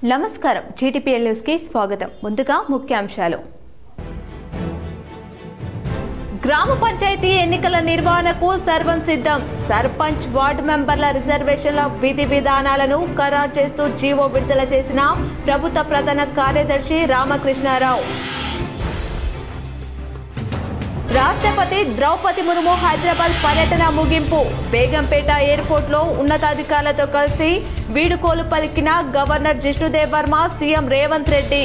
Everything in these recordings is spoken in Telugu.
నమస్కారం జీటీపీఎల్ న్యూస్ కి స్వాగతం. ముందుగా ముఖ్యాంశాలు. గ్రామ పంచాయతీ ఎన్నికల నిర్వహణకు సర్వం సిద్ధం. సర్పంచ్ వార్డు మెంబర్ల రిజర్వేషన్ల విధి విధానాలను ఖరారు చేస్తూ జీవో విడుదల చేసిన ప్రభుత్వ ప్రధాన కార్యదర్శి రామకృష్ణారావు. రాష్ట్రపతి ద్రౌపది ముర్ము హైదరాబాద్ పర్యటన ముగింపు. బేగంపేట ఎయిర్పోర్ట్ లో ఉన్నతాధికారులతో కలిసి వీడుకోలు పలికిన గవర్నర్ జిష్ణుదేవ్ వర్మ, సీఎం రేవంత్ రెడ్డి.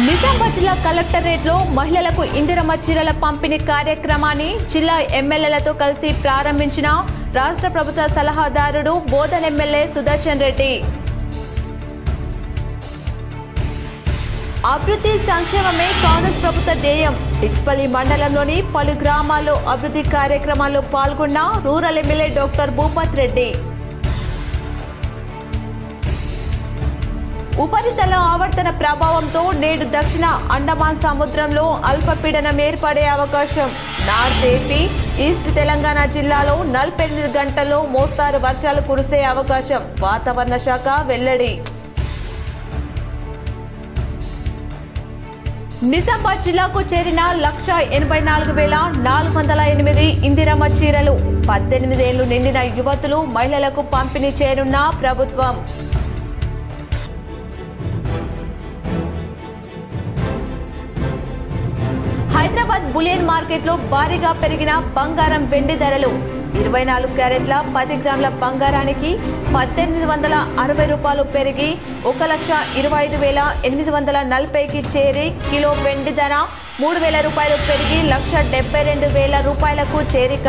నిజామాబాద్ జిల్లా కలెక్టరేట్ లో మహిళలకు ఇందిరమ్మ చీరల పంపిణీ కార్యక్రమాన్ని జిల్లా ఎమ్మెల్యేలతో కలిసి ప్రారంభించిన రాష్ట్ర ప్రభుత్వ సలహాదారుడు బోధన్ ఎమ్మెల్యే సుదర్శన్ రెడ్డి. అభివృద్ధి సంక్షేమమే కాంగ్రెస్ ప్రభుత్వ ధ్యేయం. డిచ్పల్లి మండలంలోని పలు గ్రామాల్లో అభివృద్ధి కార్యక్రమాల్లో పాల్గొన్న rural MLA doctor Bhupath Reddy. ఉపరితల ఆవర్తన ప్రభావంతో నేడు దక్షిణ అండమాన్ సముద్రంలో అల్పపీడనం ఏర్పడే అవకాశం. నార్త్ ఏపీ, ఈస్ట్ తెలంగాణ జిల్లాలో 48 గంటల్లో మోస్తారు వర్షాలు కురిసే అవకాశం. వాతావరణ శాఖ వెల్లడి. నిజామాబాద్ జిల్లాకు చేరిన 1,84,408 ఇందిరమ్మ చీరలు. 18 ఏళ్లు నిండిన యువతులు, మహిళలకు పంపిణీ చేయనున్న ప్రభుత్వం. హైదరాబాద్ బులియన్ మార్కెట్ లో భారీగా పెరిగిన బంగారం, వెండి ధరలు. 24 క్యారెట్ల 10 గ్రాముల బంగారానికి 1,860 రూపాయలు పెరిగి 1,25,840కి చేరి, కిలో వెండి ధర 3,000 రూపాయలు పెరిగి 1,72,000 రూపాయలకు చేరిక.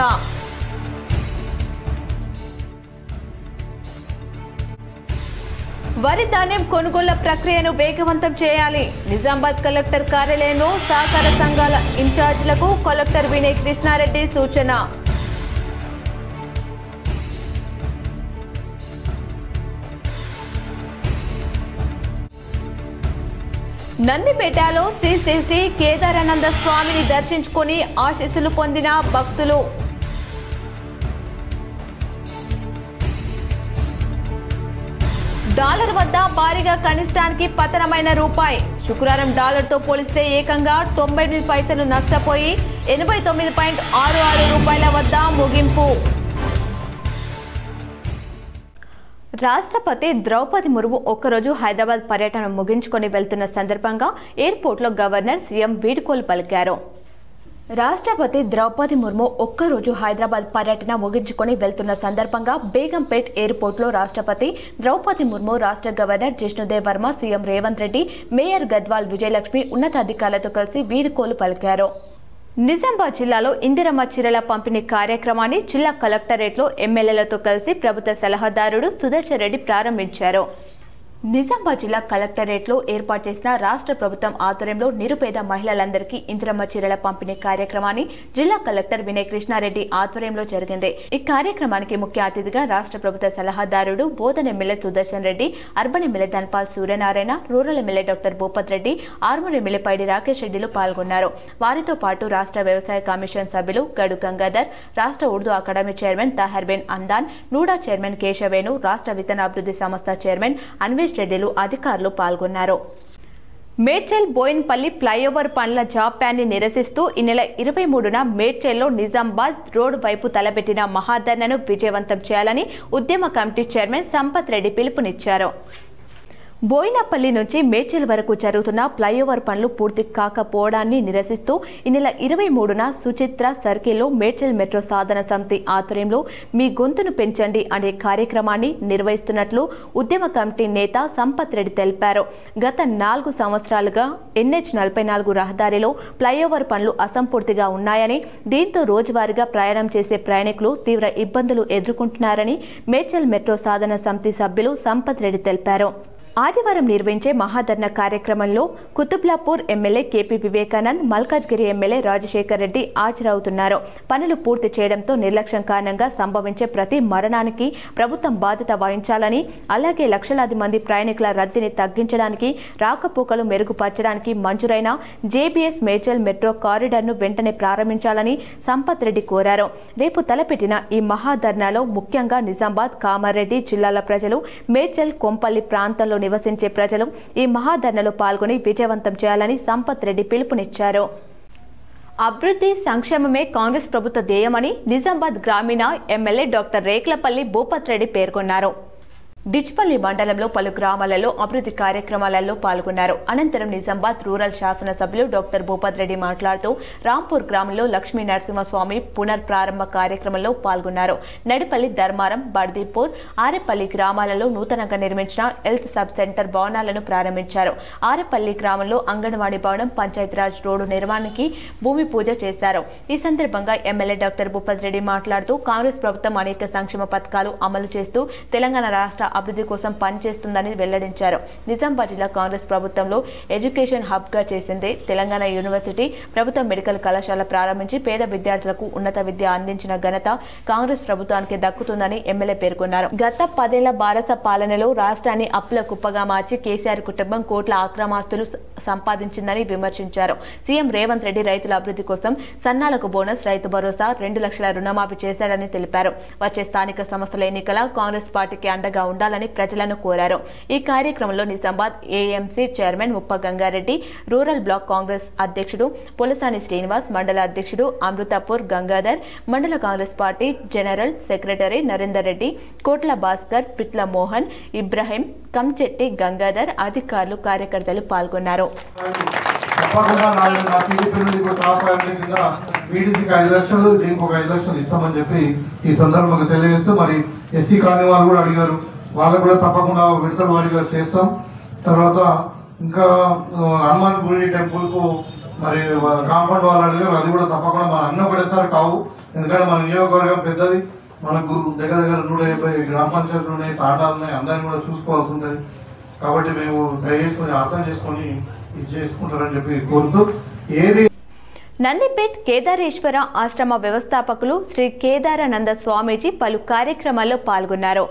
వరి ధాన్యం కొనుగోళ్ల ప్రక్రియను వేగవంతం చేయాలి. నిజామాబాద్ కలెక్టర్ కార్యాలయంలో సహకార సంఘాల ఇన్ఛార్జీలకు కలెక్టర్ వినయ్ కృష్ణారెడ్డి సూచన. నందిపేటలో శ్రీ శ్రీ శ్రీ కేదారానంద స్వామిని దర్శించుకుని ఆశీస్సులు పొందిన భక్తులు. డాలర్ వద్ద భారీగా కనిష్టానికి పతనమైన రూపాయి. శుక్రవారం డాలర్తో పోలిస్తే ఏకంగా 98 పైసలు నష్టపోయి 89.66 రూపాయల వద్ద ముగింపు. రాష్ట్రపతి ద్రౌపది ముర్ము ఒక్కరోజు హైదరాబాద్ పర్యటన ముగించుకొని వెళ్తున్న సందర్భంగా ఎయిర్పోర్ట్లో గవర్నర్, సీఎం వీడ్కోలు పలికారు. రాష్ట్రపతి ద్రౌపది ముర్ము ఒక్కరోజు హైదరాబాద్ పర్యటన ముగించుకొని వెళ్తున్న సందర్భంగా బేగంపేట్ ఎయిర్పోర్ట్లో రాష్ట్రపతి ద్రౌపది ముర్ము, రాష్ట్ర governor Jishnu Dev Varma, CM Revanth Reddy, mayor Gadwal Vijayalakshmi ఉన్నతాధికారులతో కలిసి వీడ్కోలు పలికారు. నిజామాబాద్ జిల్లాలో ఇందిరమ్మ చీరల పంపిణీ కార్యక్రమాన్ని జిల్లా కలెక్టరేట్లో ఎమ్మెల్యేలతో కలిసి ప్రభుత్వ సలహాదారుడు సుదర్శన్ రెడ్డి ప్రారంభించారు. నిజామాబాద్ జిల్లా కలెక్టరేట్లో ఏర్పాటు చేసిన రాష్ట్ర ప్రభుత్వం ఆధ్వర్యంలో నిరుపేద మహిళలందరికీ ఇందిరమ్మ చీరల పంపిణీ కార్యక్రమాన్ని జిల్లా కలెక్టర్ వినయ్ కృష్ణారెడ్డి ఆధ్వర్యంలో జరిగింది. ఈ కార్యక్రమానికి ముఖ్య అతిథిగా రాష్ట్ర ప్రభుత్వ సలహాదారుడు Bodhan MLA Sudarshan Reddy, urban MLA Dhanpal Suryanarayana, rural MLA doctor Bhupath Reddy, Armoor MLA Paidi Rakesh రెడ్డిలు పాల్గొన్నారు. వారితో పాటు రాష్ట్ర వ్యవసాయ కమిషన్ సభ్యులు గడు గంగాధర్, రాష్ట్ర Urdu academy chairman Taharben Andan, NUDA chairman Keshavenu, రాష్ట్ర విత్తనాభివృద్ధి సంస్థ చైర్మన్ అన్వేష్ రెడ్డిలు, అధికారులు పాల్గొన్నారు. మేడ్చల్ బోయిన్పల్లి ఫ్లైఓవర్ పనుల జాప్యాన్ని నిరసిస్తూ ఈ నెల 23న మేడ్చల్లో నిజామాబాద్ రోడ్డు వైపు తలపెట్టిన మహాధర్నాను విజయవంతం చేయాలని ఉద్యమ కమిటీ చైర్మన్ సంపత్ రెడ్డి పిలుపునిచ్చారు. బోయినపల్లి నుంచి మేడ్చల్ వరకు జరుగుతున్న ఫ్లైఓవర్ పనులు పూర్తి కాకపోవడాన్ని నిరసిస్తూ ఈ నెల 23న సుచిత్ర సర్కిల్లో మేడ్చల్ మెట్రో సాధన సమితి ఆధ్వర్యంలో మీ గొంతును పెంచండి అనే కార్యక్రమాన్ని నిర్వహిస్తున్నట్లు ఉద్యమ కమిటీ నేత సంపత్ రెడ్డి తెలిపారు. గత 4 సంవత్సరాలుగా NH44 రహదారిలో ఫ్లైఓవర్ పనులు అసంపూర్తిగా ఉన్నాయని, దీంతో రోజువారీగా ప్రయాణం చేసే ప్రయాణికులు తీవ్ర ఇబ్బందులు ఎదుర్కొంటున్నారని మేడ్చల్ మెట్రో సాధన సమితి సభ్యులు సంపత్ రెడ్డి తెలిపారు. ఆదివారం నిర్వహించే మహాధర్నా కార్యక్రమంలో Qutbullapur MLA KP Vivekanand, Malkajgiri MLA Rajasekhar Reddy హాజరవుతున్నారు. పనులు పూర్తి చేయడంతో నిర్లక్ష్యం కారణంగా సంభవించే ప్రతి మరణానికి ప్రభుత్వం బాధ్యత వహించాలని, అలాగే లక్షలాది మంది ప్రయాణికుల రద్దీని తగ్గించడానికి, రాకపోకలు మెరుగుపరచడానికి మంజూరైన జేబీఎస్ మేడ్చల్ మెట్రో కారిడార్ను వెంటనే ప్రారంభించాలని సంపత్ రెడ్డి కోరారు. రేపు తలపెట్టిన ఈ మహాధర్నాలో ముఖ్యంగా నిజామాబాద్, కామారెడ్డి జిల్లాల ప్రజలు, మేడ్చల్, కొంపల్లి ప్రాంతంలో నివసించే ప్రజలు ఈ మహాధర్నాలో పాల్గొని విజయవంతం చేయాలని సంపత్ రెడ్డి పిలుపునిచ్చారు. అభివృద్ధి సంక్షేమమే కాంగ్రెస్ ప్రభుత్వ ధ్యేయమని నిజామాబాద్ గ్రామీణ ఎమ్మెల్యే డాక్టర్ రేక్లపల్లి భూపత్ రెడ్డి పేర్కొన్నారు. డిచ్పల్లి మండలంలో పలు గ్రామాలలో అభివృద్ధి కార్యక్రమాలలో పాల్గొన్నారు. అనంతరం నిజామాబాద్ రూరల్ శాసనసభ్యులు డాక్టర్ భూపత్ రెడ్డి మాట్లాడుతూ రాంపూర్ గ్రామంలో లక్ష్మీ నరసింహస్వామి పునర్ప్రారంభ కార్యక్రమంలో పాల్గొన్నారు. నడిపల్లి, ధర్మారం, బర్దీపూర్, ఆరేపల్లి గ్రామాలలో నూతనంగా నిర్మించిన హెల్త్ సబ్ సెంటర్ భవనాలను ప్రారంభించారు. ఆరేపల్లి గ్రామంలో అంగన్వాడీ భవనం, పంచాయతీరాజ్ రోడ్డు నిర్మాణానికి భూమి పూజ చేశారు. ఈ సందర్భంగా ఎమ్మెల్యే డాక్టర్ భూపత్ రెడ్డి మాట్లాడుతూ కాంగ్రెస్ ప్రభుత్వం అనేక సంక్షేమ పథకాలు అమలు చేస్తూ తెలంగాణ రాష్ట్ర అభివృద్ధి కోసం పనిచేస్తుందని వెల్లడించారు. నిజామాబాద్ జిల్లా కాంగ్రెస్ ప్రభుత్వంలో ఎడ్యుకేషన్ హబ్ గా చేసింది. తెలంగాణ యూనివర్సిటీ, ప్రభుత్వ మెడికల్ కళాశాల ప్రారంభించి పేద విద్యార్థులకు ఉన్నత విద్య అందించిన ఘనత కాంగ్రెస్ ప్రభుత్వానికి దక్కుతుందని ఎమ్మెల్యే పేర్కొన్నారు. గత 10 ఏళ్ల భారత పాలనలో రాష్ట్రాన్ని అప్పుల కుప్పగా మార్చి కేసీఆర్ కుటుంబం కోట్ల అక్రమాస్తులు సంపాదించిందని విమర్శించారు. సీఎం రేవంత్ రెడ్డి రైతుల అభివృద్ధి కోసం సన్నాలకు బోనస్, రైతు భరోసా, 2 లక్షల రుణమాఫీ చేశారని తెలిపారు. వచ్చే స్థానిక సంస్థల ఎన్నికల కాంగ్రెస్ పార్టీకి అండగా ఉండాలని ప్రజలను కోరారు. ఈ కార్యక్రమంలో నిజామాబాద్ ఏఎంసీ చైర్మన్ ముప్ప గంగారెడ్డి, రూరల్ బ్లాక్ కాంగ్రెస్ అధ్యక్షుడు పొలసాని శ్రీనివాస్, మండల అధ్యక్షుడు అమృతాపూర్ గంగాధర్, మండల Congress party general secretary Narender Reddy, కోట్ల భాస్కర్, పిట్ల మోహన్, ఇబ్రాహీం, కంచెట్టి గంగాధర్, అధికారులు, కార్యకర్తలు పాల్గొన్నారు. తప్పకుండా నా టీడీపీ నుండి టాప్ ఫ్యామిలీ కింద బీడీసీకి 5 లక్షలు, దీనికి ఒక 5 లక్షలు ఇస్తామని చెప్పి ఈ సందర్భంగా తెలియజేస్తూ, మరి ఎస్సీ కాలనీ వాళ్ళు కూడా అడిగారు, వాళ్ళకు కూడా తప్పకుండా విడతల వారీగా చేస్తాం. తర్వాత ఇంకా హనుమాన్ గుడి టెంపుల్కు మరి కాంపౌండ్ వాళ్ళు అడిగారు, అది కూడా తప్పకుండా మన అన్నీ ఒకటేసారి కావు. ఎందుకంటే మన నియోజకవర్గం పెద్దది, మనకు దగ్గర 150 గ్రామ పంచాయతీలు ఉన్నాయి, తాండాలు ఉన్నాయి, అందరినీ కూడా చూసుకోవాల్సి ఉంటుంది. కాబట్టి మేము దయచేసుకొని అర్థం చేసుకొని ఇది చేసుకుంటారని చెప్పి కోరుతూ, ఏది నందిపేట్ కేదారేశ్వర ఆశ్రమ వ్యవస్థాపకులు శ్రీ కేదారానంద స్వామీజీ పలు కార్యక్రమాల్లో పాల్గొన్నారు.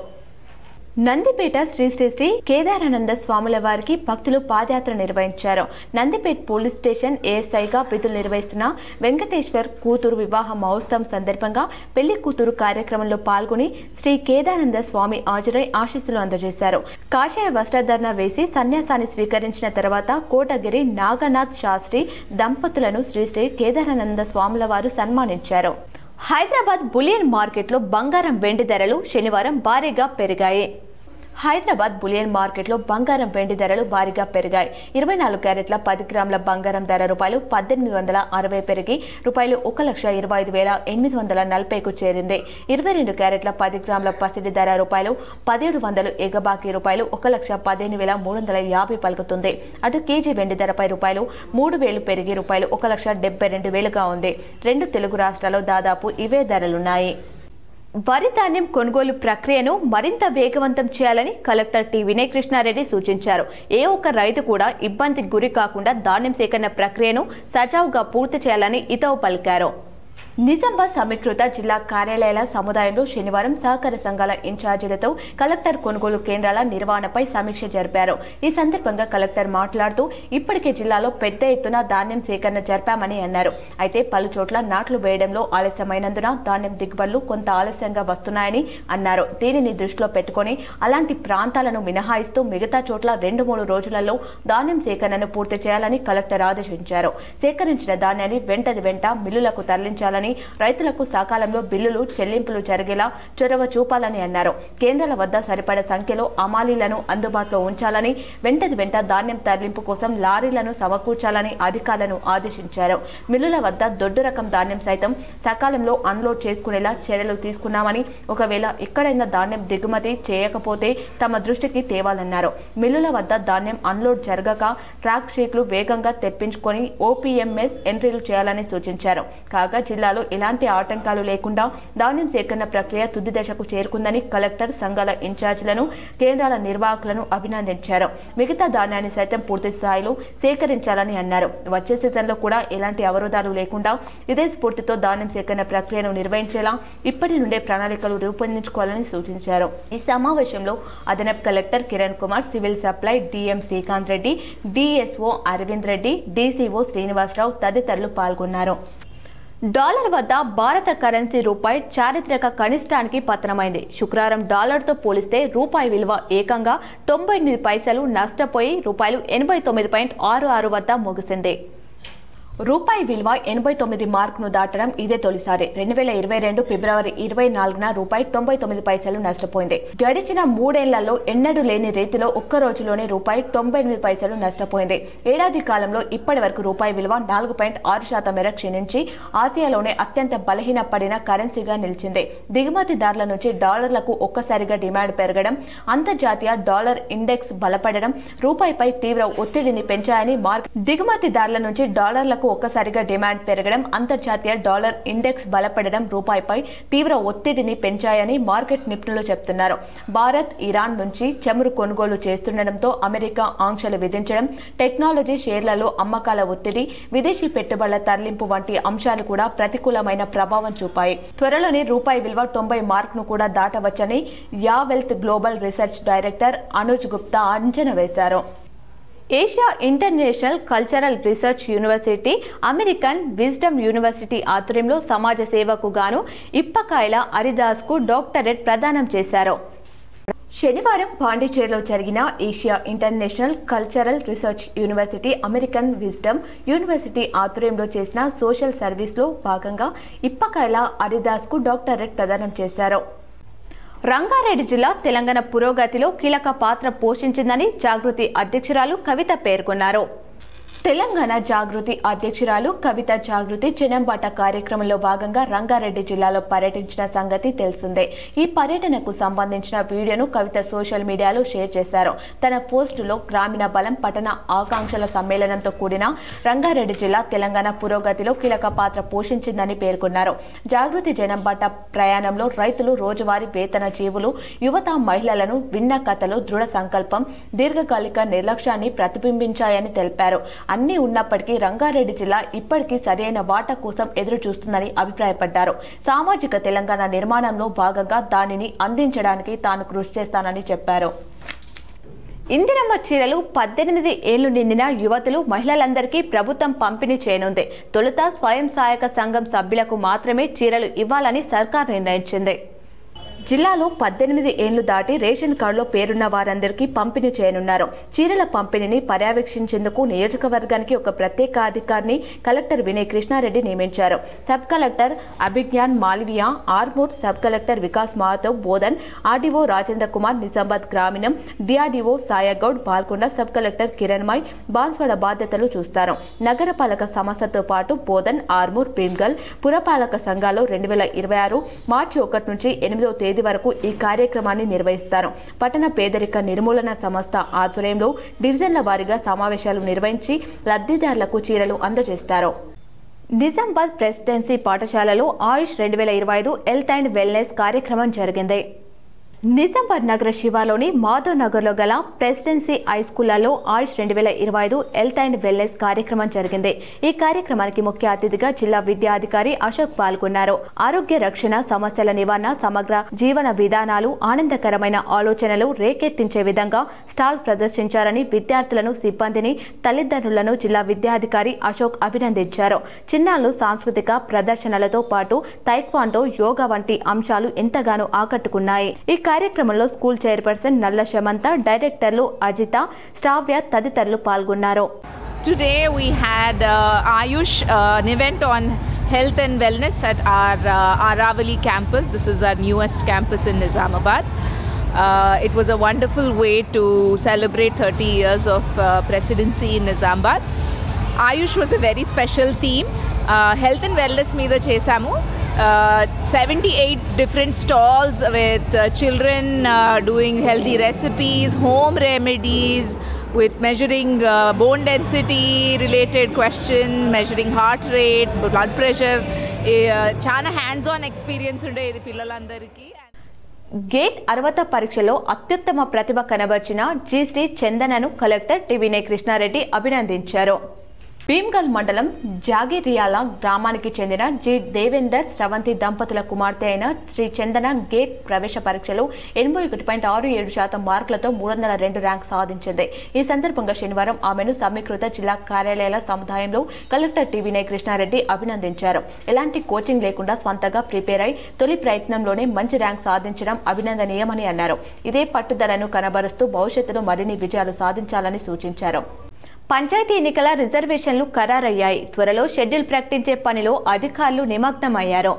నందిపేట శ్రీ శ్రీ శ్రీ కేదారానంద స్వాముల వారికి భక్తులు పాదయాత్ర నిర్వహించారు. నందిపేట్ పోలీస్ స్టేషన్ ఏఎస్ఐగా విధులు నిర్వహిస్తున్న వెంకటేశ్వర్ కూతురు వివాహ మహోత్సవం సందర్భంగా పెళ్లి కూతురు కార్యక్రమంలో పాల్గొని శ్రీ కేదారానంద స్వామి హాజరై ఆశీస్సులు అందజేశారు. కాషాయ వస్త్రధారణ వేసి సన్యాసాన్ని స్వీకరించిన తర్వాత కోటగిరి నాగనాథ్ శాస్త్రి దంపతులను శ్రీ శ్రీ కేదారానంద స్వాముల వారు సన్మానించారు. హైదరాబాద్ బులియన్ మార్కెట్లో బంగారం, వెండి ధరలు శనివారం భారీగా పెరిగాయి. హైదరాబాద్ బులియన్ మార్కెట్లో బంగారం, వెండి ధరలు భారీగా పెరిగాయి. 24 క్యారెట్ల 10 గ్రాముల బంగారం ధర రూపాయలు 1860 పెరిగి రూపాయలు 1,22,840కు చేరింది. 22 క్యారెట్ల 10 గ్రాముల పసిడి ధర రూపాయలు 1700 ఎగబాకి రూపాయలు 1,15,350 పలుకుతుంది. అటు కేజీ వెండి ధరపై రూపాయలు 3,000 పెరిగి రూపాయలు 1,72,000గా ఉంది. 2 తెలుగు రాష్ట్రాల్లో దాదాపు ఇవే ధరలున్నాయి. వరి ధాన్యం కొనుగోలు ప్రక్రియను మరింత వేగవంతం చేయాలని కలెక్టర్ టి వినయ్ కృష్ణారెడ్డి సూచించారు. ఏ ఒక్క రైతు కూడా ఇబ్బందికి గురి కాకుండా ధాన్యం సేకరణ ప్రక్రియను సజావుగా పూర్తి చేయాలని హితవు పలికారు. నిజామాబాద్ సమీకృత జిల్లా కార్యాలయాల సముదాయంలో శనివారం సహకార సంఘాల ఇన్ఛార్జీలతో కలెక్టర్ కొనుగోలు కేంద్రాల నిర్వహణపై సమీక్ష జరిపారు. ఈ సందర్భంగా కలెక్టర్ మాట్లాడుతూ ఇప్పటికే జిల్లాలో పెద్ద ఎత్తున ధాన్యం సేకరణ జరిపామని అన్నారు. అయితే పలు చోట్ల నాట్లు వేయడంలో ఆలస్యమైనందున ధాన్యం దిగుబడులు కొంత ఆలస్యంగా వస్తున్నాయని అన్నారు. దీనిని దృష్టిలో పెట్టుకుని అలాంటి ప్రాంతాలను మినహాయిస్తూ మిగతా చోట్ల 2-3 రోజులలో ధాన్యం సేకరణను పూర్తి చేయాలని కలెక్టర్ ఆదేశించారు. సేకరించిన ధాన్యాన్ని వెంట మిల్లులకు తరలించాలని, రైతులకు సకాలంలో బిల్లులు చెల్లింపులు జరిగేలా చొరవ చూపాలని అన్నారు. కేంద్రాల వద్ద సరిపడ సంఖ్యలో అమాలీలను అందుబాటులో ఉంచాలని, వెంట ధాన్యం తరలింపు కోసం లారీలను సమకూర్చాలని అధికారులను ఆదేశించారు. మిల్లుల వద్ద దొడ్డు రకం ధాన్యం సైతం సకాలంలో అన్లోడ్ చేసుకునేలా చర్యలు తీసుకున్నామని, ఒకవేళ ఎక్కడైనా ధాన్యం దిగుమతి చేయకపోతే తమ దృష్టికి తేవాలన్నారు. మిల్లుల వద్ద ధాన్యం అన్లోడ్ జరగక ట్రాక్ షీట్లు వేగంగా తెప్పించుకొని ఓపీఎంఎస్ ఎంట్రీలు చేయాలని సూచించారు. కాగా జిల్లాలో జిల్లాలో ఎలాంటి ఆటంకాలు లేకుండా ధాన్యం సేకరణ ప్రక్రియ తుది దశకు చేరుకుందని కలెక్టర్ సంఘాల ఇన్ఛార్జీలను కేంద్రాల నిర్వాహకులను అభినందించారు. మిగతా ధాన్యాన్ని సైతం పూర్తి స్థాయిలో సేకరించాలని అన్నారు. వచ్చే సీజన్లో కూడా ఎలాంటి అవరోధాలు లేకుండా ఇదే స్ఫూర్తితో ధాన్యం సేకరణ ప్రక్రియను నిర్వహించేలా ఇప్పటి నుండే ప్రణాళికలు రూపొందించుకోవాలని సూచించారు. ఈ సమావేశంలో అదనపు collector Kiran Kumar, civil supply DM Srikanth Reddy, DSO Aravind Reddy, DCO Srinivasarao తదితరులు పాల్గొన్నారు. డాలర్ వద్ద భారత కరెన్సీ రూపాయి చారిత్రక కనిష్టానికి పతనమైంది. శుక్రవారం డాలర్తో పోలిస్తే రూపాయి విలువ ఏకంగా 98 పైసలు నష్టపోయి రూపాయలు 89.66 వద్ద ముగిసింది. రూపాయి విలువ 89 మార్కును దాటడం ఇదే తొలిసారి. 2022 ఫిబ్రవరి 24న రూపాయి 99 పైసలు నష్టపోయింది. గడిచిన 3 ఏళ్లలో ఎన్నడూ లేని రీతిలో ఒక్క రోజులోనే రూపాయి 98 పైసలు నష్టపోయింది. ఏడాది కాలంలో ఇప్పటి వరకు రూపాయి విలువ 4.6% మేర క్షీణించి ఆసియాలోనే అత్యంత బలహీనపడిన కరెన్సీగా నిలిచింది. దిగుమతిదారుల నుంచి డాలర్లకు ఒక్కసారిగా డిమాండ్ పెరగడం, అంతర్జాతీయ డాలర్ ఇండెక్స్ బలపడడం రూపాయిపై తీవ్ర ఒత్తిడిని పెంచాయని దిగుమతిదారుల నుంచి డాలర్లకు ఒక్కసారిగా డిమాండ్ పెరగడం, అంతర్జాతీయ డాలర్ ఇండెక్స్ బలపడడం రూపాయిపై తీవ్ర ఒత్తిడిని పెంచాయని మార్కెట్ నిపుణులు చెబుతున్నారు. భారత్, ఇరాన్ నుంచి చమురు కొనుగోలు చేస్తుండటంతో అమెరికా ఆంక్షలు విధించడం, టెక్నాలజీ షేర్లలో అమ్మకాల ఒత్తిడి, విదేశీ పెట్టుబడుల తరలింపు వంటి అంశాలు కూడా ప్రతికూలమైన ప్రభావం చూపాయి. త్వరలోనే రూపాయి విలువ 90 మార్కును కూడా దాటవచ్చని Ya wealth global research director Anuj Gupta అంచనా వేశారు. Asia international cultural research university, American Wisdom University ఆధ్వర్యంలో సమాజ సేవకు గాను ఇప్పకాయల హరిదాస్కు డాక్టరేట్ ప్రదానం చేశారు. శనివారం పాండిచేరిలో జరిగిన Asia international cultural research university, American Wisdom University ఆధ్వర్యంలో చేసిన సోషల్ సర్వీస్లో భాగంగా ఇప్పకాయల హరిదాస్కు డాక్టరేట్ ప్రదానం చేశారు. రంగారెడ్డి జిల్లా తెలంగాణ పురోగతిలో కీలక పాత్ర పోషించిందని జాగృతి అధ్యక్షురాలు కవిత పేర్కొన్నారు. తెలంగాణ జాగృతి అధ్యక్షురాలు కవిత జాగృతి చెనంబాట కార్యక్రమంలో భాగంగా రంగారెడ్డి జిల్లాలో పర్యటించిన సంగతి తెలిసిందే. ఈ పర్యటనకు సంబంధించిన వీడియోను కవిత సోషల్ మీడియాలో షేర్ చేశారు. తన పోస్టులో గ్రామీణ బలం పట్టణ ఆకాంక్షల సమ్మేళనంతో కూడిన రంగారెడ్డి జిల్లా తెలంగాణ పురోగతిలో కీలక పాత్ర పోషించిందని పేర్కొన్నారు. జాగృతి జనంబాట ప్రయాణంలో రైతులు, రోజువారీ వేతన జీవులు, యువత, మహిళలను విన్న కథలు దృఢ సంకల్పం, దీర్ఘకాలిక నిర్లక్ష్యాన్ని ప్రతిబింబించాయని తెలిపారు. అన్ని ఉన్నప్పటికీ రంగారెడ్డి జిల్లా ఇప్పటికీ సరైన వాటా కోసం ఎదురు చూస్తుందని అభిప్రాయపడ్డారు. సామాజిక తెలంగాణ నిర్మాణంలో భాగంగా దానిని అందించడానికి తాను కృషి చేస్తానని చెప్పారు. ఇందిరమ్మ చీరలు 18 ఏళ్లు నిండిన యువతులు, మహిళలందరికీ ప్రభుత్వం పంపిణీ చేయనుంది. తొలుత స్వయం సహాయక సంఘం సభ్యులకు మాత్రమే చీరలు ఇవ్వాలని సర్కార్ నిర్ణయించింది. జిల్లాలో 18 ఏళ్లు దాటి రేషన్ కార్డులో పేరున్న వారందరికీ పంపిణీ చేయనున్నారు. చీరల పంపిణీని పర్యవేక్షించేందుకు నియోజకవర్గానికి ఒక ప్రత్యేక అధికారిని కలెక్టర్ వినయ్ కృష్ణారెడ్డి నియమించారు. Sub collector Abhigyan Malviya Armoor, sub collector Vikas Madhav Bodhan, RDO Rajendra Kumar Nizamabad గ్రామీణం, DRDO Sayagoud Balkonda, sub collector Kiranmai Banswada బాధ్యతలు చూస్తారు. నగరపాలక సంస్థతో పాటు బోధన్, ఆర్మూర్, భీమ్గల్ పురపాలక సంఘాల్లో 2026 మార్చి 1 నుంచి 8వ తేదీ వరకు ఈ కార్యక్రమాన్ని నిర్వహిస్తారు. పట్టణ పేదరిక నిర్మూలన సంస్థ ఆధ్వర్యంలో డివిజన్ల వారీగా సమావేశాలు నిర్వహించి లబ్ధిదారులకు చీరలు అందజేస్తారు. నిజామాబాద్ ప్రెసిడెన్సీ పాఠశాలలో ఆయుష్ 2025 హెల్త్ అండ్ వెల్నెస్ కార్యక్రమం జరిగింది. నిజామాబాద్ నగర శివాలోని మాధవ్ నగర్లో గల ప్రెసిడెన్సీ హై స్కూళ్లలో ఆయుష్ 2025 హెల్త్ అండ్ వెల్నెస్ కార్యక్రమం జరిగింది. ఈ కార్యక్రమానికి ముఖ్య అతిథిగా జిల్లా విద్యాధికారి అశోక్ పాల్గొన్నారు. ఆరోగ్య రక్షణ, సమస్యల నివారణ, సమగ్ర జీవన విధానాలు, ఆనందకరమైన ఆలోచనలు రేకెత్తించే విధంగా స్టాల్ ప్రదర్శించారని విద్యార్థులను, సిబ్బందిని, తల్లిదండ్రులను జిల్లా విద్యాధికారి అశోక్ అభినందించారు. చిన్నారులు సాంస్కృతిక ప్రదర్శనలతో పాటు తైక్వాండో, యోగా వంటి అంశాలు ఎంతగానో ఆకట్టుకున్నాయి. ఈ కార్యక్రమంలో స్కూల్ చైర్పర్సన్ నల్ల శమంత, డైరెక్టర్లు అజిత, శ్రావ్య తదితరులు పాల్గొన్నారు. Today we had Ayush, an event on health and wellness at our Aravali campus. This is our newest campus in Nizamabad. It was a wonderful way to celebrate 30 years of presidency in Nizamabad. Ayush was a very special theme. Health and wellness meeda chesamu. 78 different stalls with children doing healthy recipes, home remedies, with measuring bone density related questions, measuring heart rate, blood pressure. Chana hands-on experience ఉండేది పిల్లలందరికీ. గేట్ అర్హత పరీక్షలో అత్యుత్తమ ప్రతిభ కనబర్చిన శ్రీ చందనను కలెక్టర్ టి వినయ్ కృష్ణారెడ్డి అభినందించారు. భీమ్గల్ మండలం జాగిరియాల గ్రామానికి చెందిన జి దేవేందర్ శ్రవంతి దంపతుల కుమార్తె అయిన శ్రీ చందన గేట్ ప్రవేశ పరీక్షలో 81.67% మార్కులతో 302 ర్యాంక్ సాధించింది. ఈ సందర్భంగా శనివారం ఆమెను సమీకృత జిల్లా కార్యాలయాల సముదాయంలో కలెక్టర్ టి వినయ్ కృష్ణారెడ్డి అభినందించారు. ఎలాంటి కోచింగ్ లేకుండా స్వంతగా ప్రిపేర్ అయి తొలి ప్రయత్నంలోనే మంచి ర్యాంక్ సాధించడం అభినందనీయమని అన్నారు. ఇదే పట్టుదలను కనబరుస్తూ భవిష్యత్తులో మరిన్ని విజయాలు సాధించాలని సూచించారు. పంచాయతీ ఎన్నికల రిజర్వేషన్లు ఖరారయ్యాయి. త్వరలో షెడ్యూల్ ప్రకటించే పనిలో అధికారులు నిమగ్నమయ్యారు.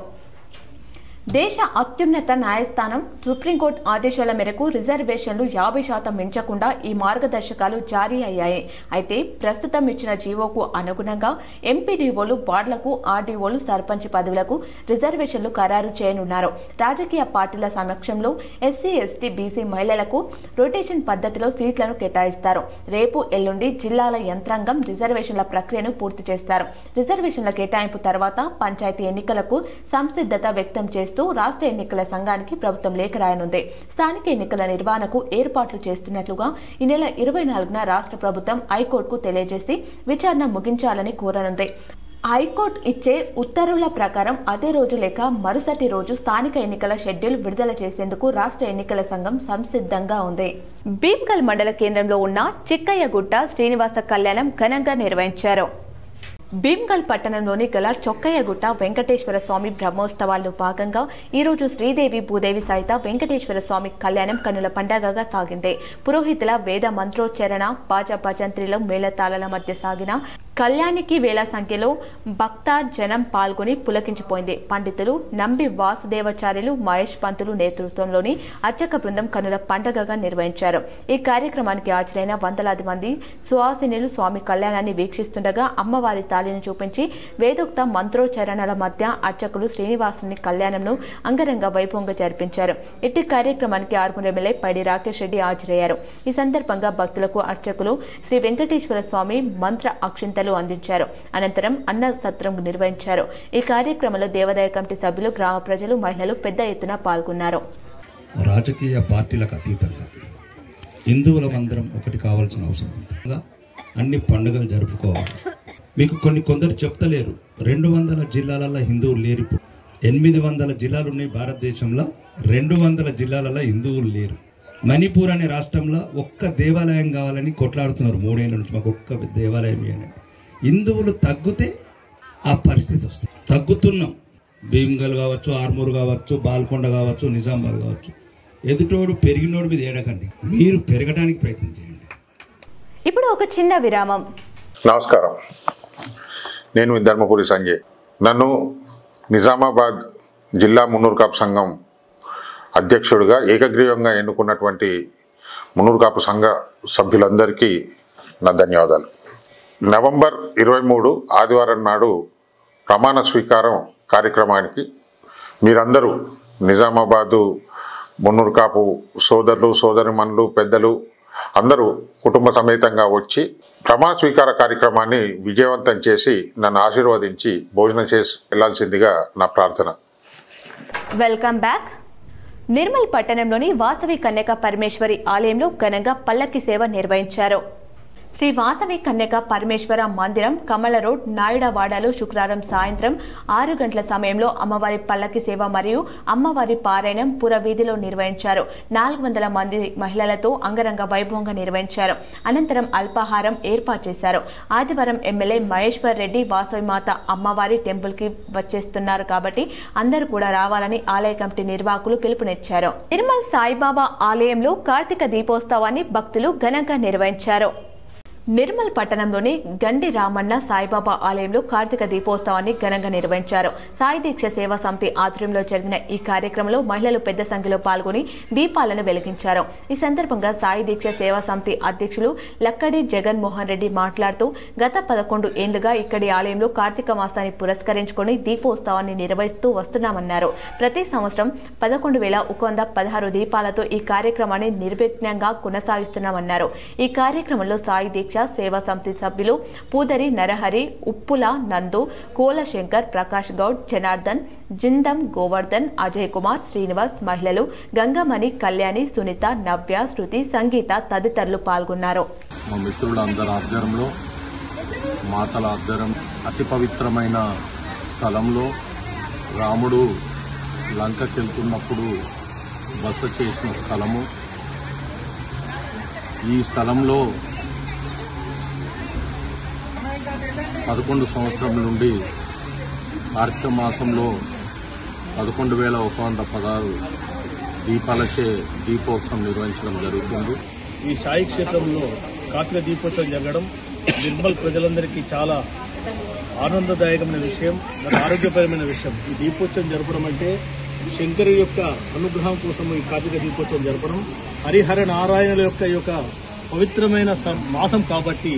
దేశ అత్యున్నత న్యాయస్థానం సుప్రీంకోర్టు ఆదేశాల మేరకు రిజర్వేషన్లు 50% మించకుండా ఈ మార్గదర్శకాలు జారీ అయ్యాయి. అయితే ప్రస్తుతం ఇచ్చిన జీవోకు అనుగుణంగా ఎంపీడీఓలు, వార్డులకు, ఆర్డీఓలు, సర్పంచ్ పదవులకు రిజర్వేషన్లు ఖరారు చేయనున్నారు. రాజకీయ పార్టీల సమక్షంలో ఎస్సీ, ఎస్టీ, బీసీ మహిళలకు రొటేషన్ పద్ధతిలో సీట్లను కేటాయిస్తారు. రేపు, ఎల్లుండి జిల్లాల యంత్రాంగం రిజర్వేషన్ల ప్రక్రియను పూర్తి చేస్తారు. రిజర్వేషన్ల కేటాయింపు తర్వాత పంచాయతీ ఎన్నికలకు సంసిద్ధత వ్యక్తం చేస్తూ రాష్ట్ర ఎన్నికల సంఘానికి ప్రభుత్వం లేఖ రాయనుంది. స్థానిక ఎన్నికల నిర్వహణకు ఏర్పాట్లు చేస్తున్నట్లుగా ఈ నెల 24న రాష్ట్ర ప్రభుత్వం హైకోర్టుకు తెలియజేసి విచారణ ముగించాలని కోరనుంది. హైకోర్టు ఇచ్చే ఉత్తర్వుల ప్రకారం అదే రోజు లేక మరుసటి రోజు స్థానిక ఎన్నికల షెడ్యూల్ విడుదల చేసేందుకు రాష్ట్ర ఎన్నికల సంఘం సంసిద్ధంగా ఉంది. భీమ్గల్ మండల కేంద్రంలో ఉన్న చిక్కయ్యగుట్ట శ్రీనివాస కళ్యాణం ఘనంగా నిర్వహించారు. భీమ్గల్ పట్టణంలోని గల చొక్కయ్యగుట్ట వెంకటేశ్వర స్వామి బ్రహ్మోత్సవాల్లో భాగంగా ఈరోజు శ్రీదేవి భూదేవి సహిత వెంకటేశ్వర స్వామి కళ్యాణం కన్నుల పండగగా సాగింది. పురోహితుల వేద మంత్రోచ్చరణ, బాజా భజంత్రిలో మేళతాళాల మధ్య సాగిన కళ్యాణికి వేల సంఖ్యలో భక్త జనం పాల్గొని పులకించిపోయింది. పండితులు నంబి వాసుదేవాచార్యులు, మహేష్ పంతులు నేతృత్వంలోని అర్చక బృందం కన్నుల పండగగా నిర్వహించారు. ఈ కార్యక్రమానికి హాజరైన వందలాది మంది సువాసినులు స్వామి కళ్యాణాన్ని వీక్షిస్తుండగా అమ్మవారి తాళిని చూపించి వేదోక్త మంత్రోచ్చరణల మధ్య అర్చకులు శ్రీనివాసుని కళ్యాణంను అంగరంగ వైభవంగా జరిపించారు. ఇట్టి కార్యక్రమానికి ఆర్మూర్ ఎమ్మెల్యే పైడి రాకేష్ రెడ్డి హాజరయ్యారు. ఈ సందర్భంగా భక్తులకు అర్చకులు శ్రీ వెంకటేశ్వర స్వామి మంత్ర అక్షింతలు అందించారు. అనంతరం అన్న సత్రం నిర్వహించారు. ఈ కార్యక్రమంలో దేవాదాయ కమిటీ సభ్యులు, గ్రామ ప్రజలు, మహిళలు పెద్ద ఎత్తున పాల్గొన్నారు. రాజకీయ పార్టీలకు అతీతంగా హిందువులమందరం ఒకటి కావాల్సిన అవసరం ఉంది. అన్ని పండుగలు జరుపుకోవాలి. మీకు కొందరు చెప్తలేరు, 200 జిల్లాలలో హిందువులు లేరు. 800 జిల్లాలు ఉన్నాయి భారతదేశంలో, 200 జిల్లాలలో హిందువులు లేరు. మణిపూర్ అనే రాష్ట్రంలో ఒక్క దేవాలయం కావాలని కొట్లాడుతున్నారు 3 ఏళ్ల నుంచి. మాకు ఒక్క దేవాలయం ఇవ్వండి. హిందువులు తగ్గితే ఆ పరిస్థితి వస్తుంది. తగ్గుతున్నాం. భీమ్గల్ కావచ్చు, ఆర్మూర్ కావచ్చు, బాల్కొండ కావచ్చు, నిజామాబాద్ కావచ్చు. ఎదుటోడు పెరిగినోడు మీద ఏడకండి, మీరు పెరగడానికి ప్రయత్నం చేయండి. ఇప్పుడు ఒక చిన్న విరామం. నమస్కారం, నేను ధర్మపురి సంజయ్. నన్ను నిజామాబాద్ జిల్లా మున్నూరు కాపు సంఘం అధ్యక్షుడిగా ఏకగ్రీవంగా ఎన్నుకున్నటువంటి మున్నూరు కాపు సంఘ సభ్యులందరికీ నా ధన్యవాదాలు. నవంబర్ 23 ఆదివారం నాడు ప్రమాణ స్వీకారం కార్యక్రమానికి మీరందరూ నిజామాబాదు మున్నూరు కాపు సోదరులు, సోదరిమణులు, పెద్దలు అందరూ కుటుంబ సమేతంగా వచ్చి ప్రమాణ స్వీకార కార్యక్రమాన్ని విజయవంతం చేసి నన్ను ఆశీర్వదించి భోజనం చేసి వెళ్లాల్సిందిగా నా ప్రార్థన. Welcome back. నిర్మల్ పట్టణంలోని వాసవి కన్యక పరమేశ్వరి ఆలయంలో ఘనంగా పల్లకి సేవ నిర్వహించారు. శ్రీ వాసవి కన్యక పరమేశ్వర మందిరం, కమల రోడ్, నాయుడవాడలో శుక్రవారం సాయంత్రం 6 గంటల సమయంలో అమ్మవారి పల్లకి సేవ మరియు అమ్మవారి పారాయణం పురవీధిలో నిర్వహించారు. 400 మంది మహిళలతో అంగరంగ వైభవంగా నిర్వహించారు. అనంతరం అల్పాహారం ఏర్పాటు చేశారు. ఆదివారం ఎమ్మెల్యే మహేశ్వర్ రెడ్డి వాసవి మాత అమ్మవారి టెంపుల్ కి వచ్చేస్తున్నారు కాబట్టి అందరూ కూడా రావాలని ఆలయ కమిటీ నిర్వాహకులు పిలుపునిచ్చారు. నిర్మల్ సాయిబాబా ఆలయంలో కార్తీక దీపోత్సవాన్ని భక్తులు ఘనంగా నిర్వహించారు. నిర్మల్ పట్టణంలోని గండి రామన్న సాయిబాబా ఆలయంలో కార్తీక దీపోత్సవాన్ని ఘనంగా నిర్వహించారు. సాయి దీక్ష సేవా సమితి ఆధ్వర్యంలో జరిగిన ఈ కార్యక్రమంలో మహిళలు పెద్ద సంఖ్యలో పాల్గొని దీపాలను వెలిగించారు. ఈ సందర్భంగా సాయి దీక్ష సేవా సమితి అధ్యక్షులు లక్కడి జగన్మోహన్ రెడ్డి మాట్లాడుతూ గత 11 ఏళ్లుగా ఇక్కడి ఆలయంలో కార్తీక మాసాన్ని పురస్కరించుకుని దీపోత్సవాన్ని నిర్వహిస్తూ వస్తున్నామన్నారు. ప్రతి సంవత్సరం 11,116 దీపాలతో ఈ కార్యక్రమాన్ని నిర్విఘ్నంగా కొనసాగిస్తున్నామన్నారు. ఈ కార్యక్రమంలో సాయి దీక్ష సేవా సమితి సభ్యులు పూదరి నరహరి, ఉప్పుల నందు, కోల శంకర్, ప్రకాష్ గౌడ్, జనార్దన్, జిందం గోవర్ధన్, అజయ్ కుమార్, శ్రీనివాస్, మహిళలు గంగమణి, కళ్యాణి, సునీత, నవ్య, శృతి, సంగీత తదితరులు పాల్గొన్నారు. మా మిత్రులందరి ఆధ్వర్యంలో మాతల ఆధ్వర్యం అతి పవిత్రమైన స్థలంలో రాముడు లంకకెళ్తున్నప్పుడు బస చేసిన స్థలము. ఈ స్థలంలో 11 సంవత్సరం నుండి కార్తీక మాసంలో 11,116 దీపాలచే దీపోత్సవం నిర్వహించడం జరుగుతుంది. ఈ సాయి క్షేత్రంలో కార్తీక దీపోత్సవం జరగడం నిర్మల్ ప్రజలందరికీ చాలా ఆనందదాయకమైన విషయం, మరి ఆరోగ్యపరమైన విషయం. ఈ దీపోత్సవం జరపడం అంటే శంకరు యొక్క అనుగ్రహం కోసం ఈ కార్తీక దీపోత్సవం జరపడం, హరిహర నారాయణుల యొక్క పవిత్రమైన మాసం కాబట్టి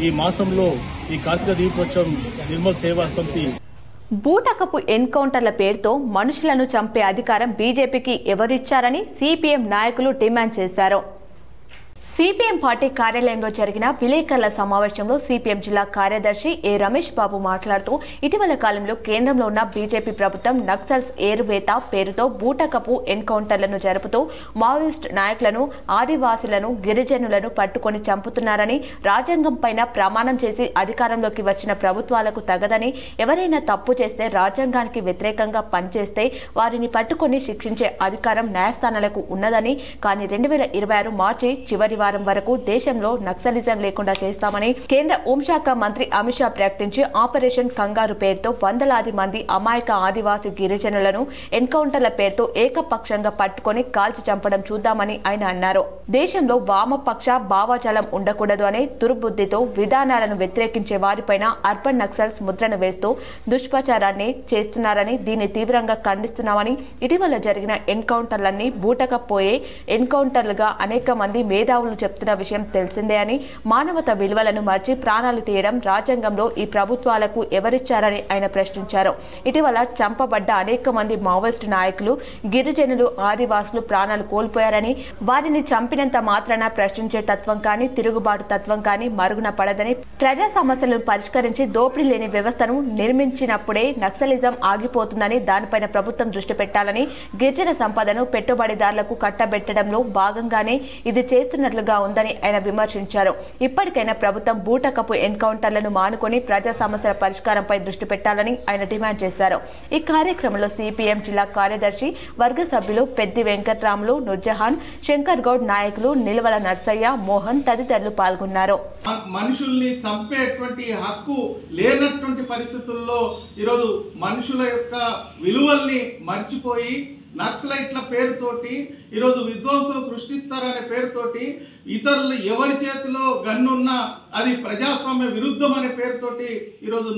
ఈ మాసంలో ఈ కార్తీక దీపోత్సవం నిర్మల్ సేవా సమితి బూటకపు ఎన్కౌంటర్ల పేరుతో మనుషులను చంపే అధికారం బీజేపీకి ఎవరిచ్చారని సిపిఎం నాయకులు డిమాండ్ చేశారు. సిపిఎం పార్టీ కార్యాలయంలో జరిగిన విలేకరుల సమావేశంలో సిపిఎం జిల్లా కార్యదర్శి ఏ రమేష్ బాబు మాట్లాడుతూ ఇటీవల కాలంలో కేంద్రంలో ఉన్న బీజేపీ ప్రభుత్వం నక్సల్స్ ఏరువేత పేరుతో బూటకపు ఎన్కౌంటర్లను జరుపుతూ మావోయిస్ట్ నాయకులను, ఆదివాసులను, గిరిజనులను పట్టుకొని చంపుతున్నారని, రాజ్యాంగం పైన ప్రమాణం చేసి అధికారంలోకి వచ్చిన ప్రభుత్వాలకు తగదని, ఎవరైనా తప్పు చేస్తే రాజ్యాంగానికి వ్యతిరేకంగా పనిచేస్తే వారిని పట్టుకొని శిక్షించే అధికారం న్యాయస్థానాలకు ఉన్నదని, కానీ 2026 మార్చి చివరి వారం వరకు దేశంలో నక్సలిజం లేకుండా చేస్తామని కేంద్ర హోంశాఖ మంత్రి అమిత్ షా ప్రకటించి ఆపరేషన్ కంగారు పేరుతో వందలాది మంది అమాయక ఆదివాసీ గిరిజనులను ఎన్కౌంటర్ల పేరుతో ఏకపక్షంగా పట్టుకొని కాల్చి చంపడం చూద్దామని ఆయన అన్నారు. దేశంలో వామపక్ష భావజాలం ఉండకూడదు అనే దుర్బుద్ధితో విధానాలను వ్యతిరేకించే వారిపైన అర్బన్ నక్సల్స్ ముద్రను వేస్తూ దుష్ప్రచారాన్ని చేస్తున్నారని, దీన్ని తీవ్రంగా ఖండిస్తున్నామని, ఇటీవల జరిగిన ఎన్కౌంటర్లన్నీ బూటకపోయే ఎన్కౌంటర్లుగా అనేక మంది మేధావులు చెప్తున్న విషయం తెలిసిందే అని, మానవత విలువలను మర్చి ప్రాణాలు తీయడం రాజ్యాంగంలో ఈ ప్రభుత్వాలకు ఎవరిచ్చారని ఆయన ప్రశ్నించారు. ఇటీవల చంపబడ్డ అనేక మంది మావోయిస్టు నాయకులు, గిరిజనులు, ఆదివాసులు ప్రాణాలు కోల్పోయారని, వారిని చంపినంత మాత్రాన ప్రశ్నించే తత్వం కానీ, తిరుగుబాటు తత్వం కానీ మరుగున పడదని, ప్రజా సమస్యలను పరిష్కరించి దోపిడీ లేని వ్యవస్థను నిర్మించినప్పుడే నక్సలిజం ఆగిపోతుందని, దానిపైన ప్రభుత్వం దృష్టి పెట్టాలని, గిరిజన సంపదను పెట్టుబడిదారులకు కట్టబెట్టడంలో భాగంగానే ఇది చేస్తున్నట్లుగా ఉందని ఆయన విమర్శించారు. ఇప్పటికైనా ప్రభుత్వం బూటకపు ఎన్కౌంటర్లను మానుకొని ప్రజా సమస్యల పరిష్కారంపై దృష్టి పెట్టాలని ఆయన డిమాండ్ చేశారు. ఈ కార్యక్రమంలో సిపిఎం జిల్లా కార్యదర్శి వర్గ సభ్యులు పెద్ది వెంకట్రాములు, నుర్జహాన్, శంకర్ గౌడ్, నాయకులు నిలవల నర్సయ్య, మోహన్ తదితరులు పాల్గొన్నారు. మనుషుల్ని చంపేటువంటి హక్కు లేనటువంటి పరిస్థితుల్లో ఈరోజు మనుషుల యొక్క విలువల్ని మర్చిపోయి నక్సలైట్ల పేరుతోటి ఈరోజు విధ్వంసం సృష్టిస్తారనే పేరుతోటి ఇతరులు ఎవరి చేతిలో గన్నున్నా అది ప్రజాస్వామ్య విరుద్ధం అనే పేరుతోటి ఈరోజు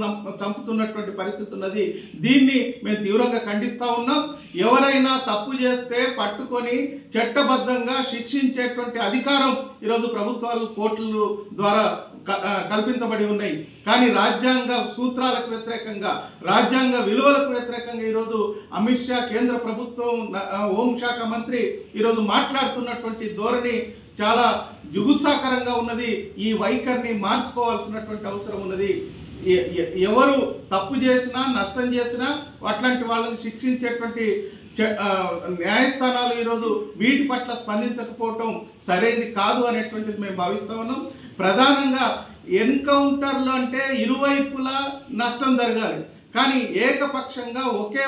చంపుతున్నటువంటి పరిస్థితి ఉన్నది. దీన్ని మేము తీవ్రంగా ఖండిస్తూ ఉన్నాం. ఎవరైనా తప్పు చేస్తే పట్టుకొని చట్టబద్ధంగా శిక్షించేటువంటి అధికారం ఈరోజు ప్రభుత్వాలు, కోర్టుల ద్వారా కల్పించబడి ఉన్నాయి. కానీ రాజ్యాంగ సూత్రాలకు వ్యతిరేకంగా, రాజ్యాంగ విలువలకు వ్యతిరేకంగా ఈరోజు అమిత్ షా, కేంద్ర ప్రభుత్వం, హోంశాఖ మంత్రి ఈరోజు మాట్లాడుతున్నటువంటి ధోరణి చాలా జుగుత్సాకరంగా ఉన్నది. ఈ వైఖరిని మార్చుకోవాల్సినటువంటి అవసరం ఉన్నది. ఎవరు తప్పు చేసినా, నష్టం చేసినా అట్లాంటి వాళ్ళని శిక్షించేటువంటి న్యాయస్థానాలు ఈరోజు వీటి పట్ల స్పందించకపోవటం సరైనది కాదు అనేటువంటిది మేము భావిస్తా ఉన్నాం. ప్రధానంగా ఎన్కౌంటర్లు అంటే ఇరువైపులా నష్టం జరగాలి, కానీ ఏకపక్షంగా ఒకే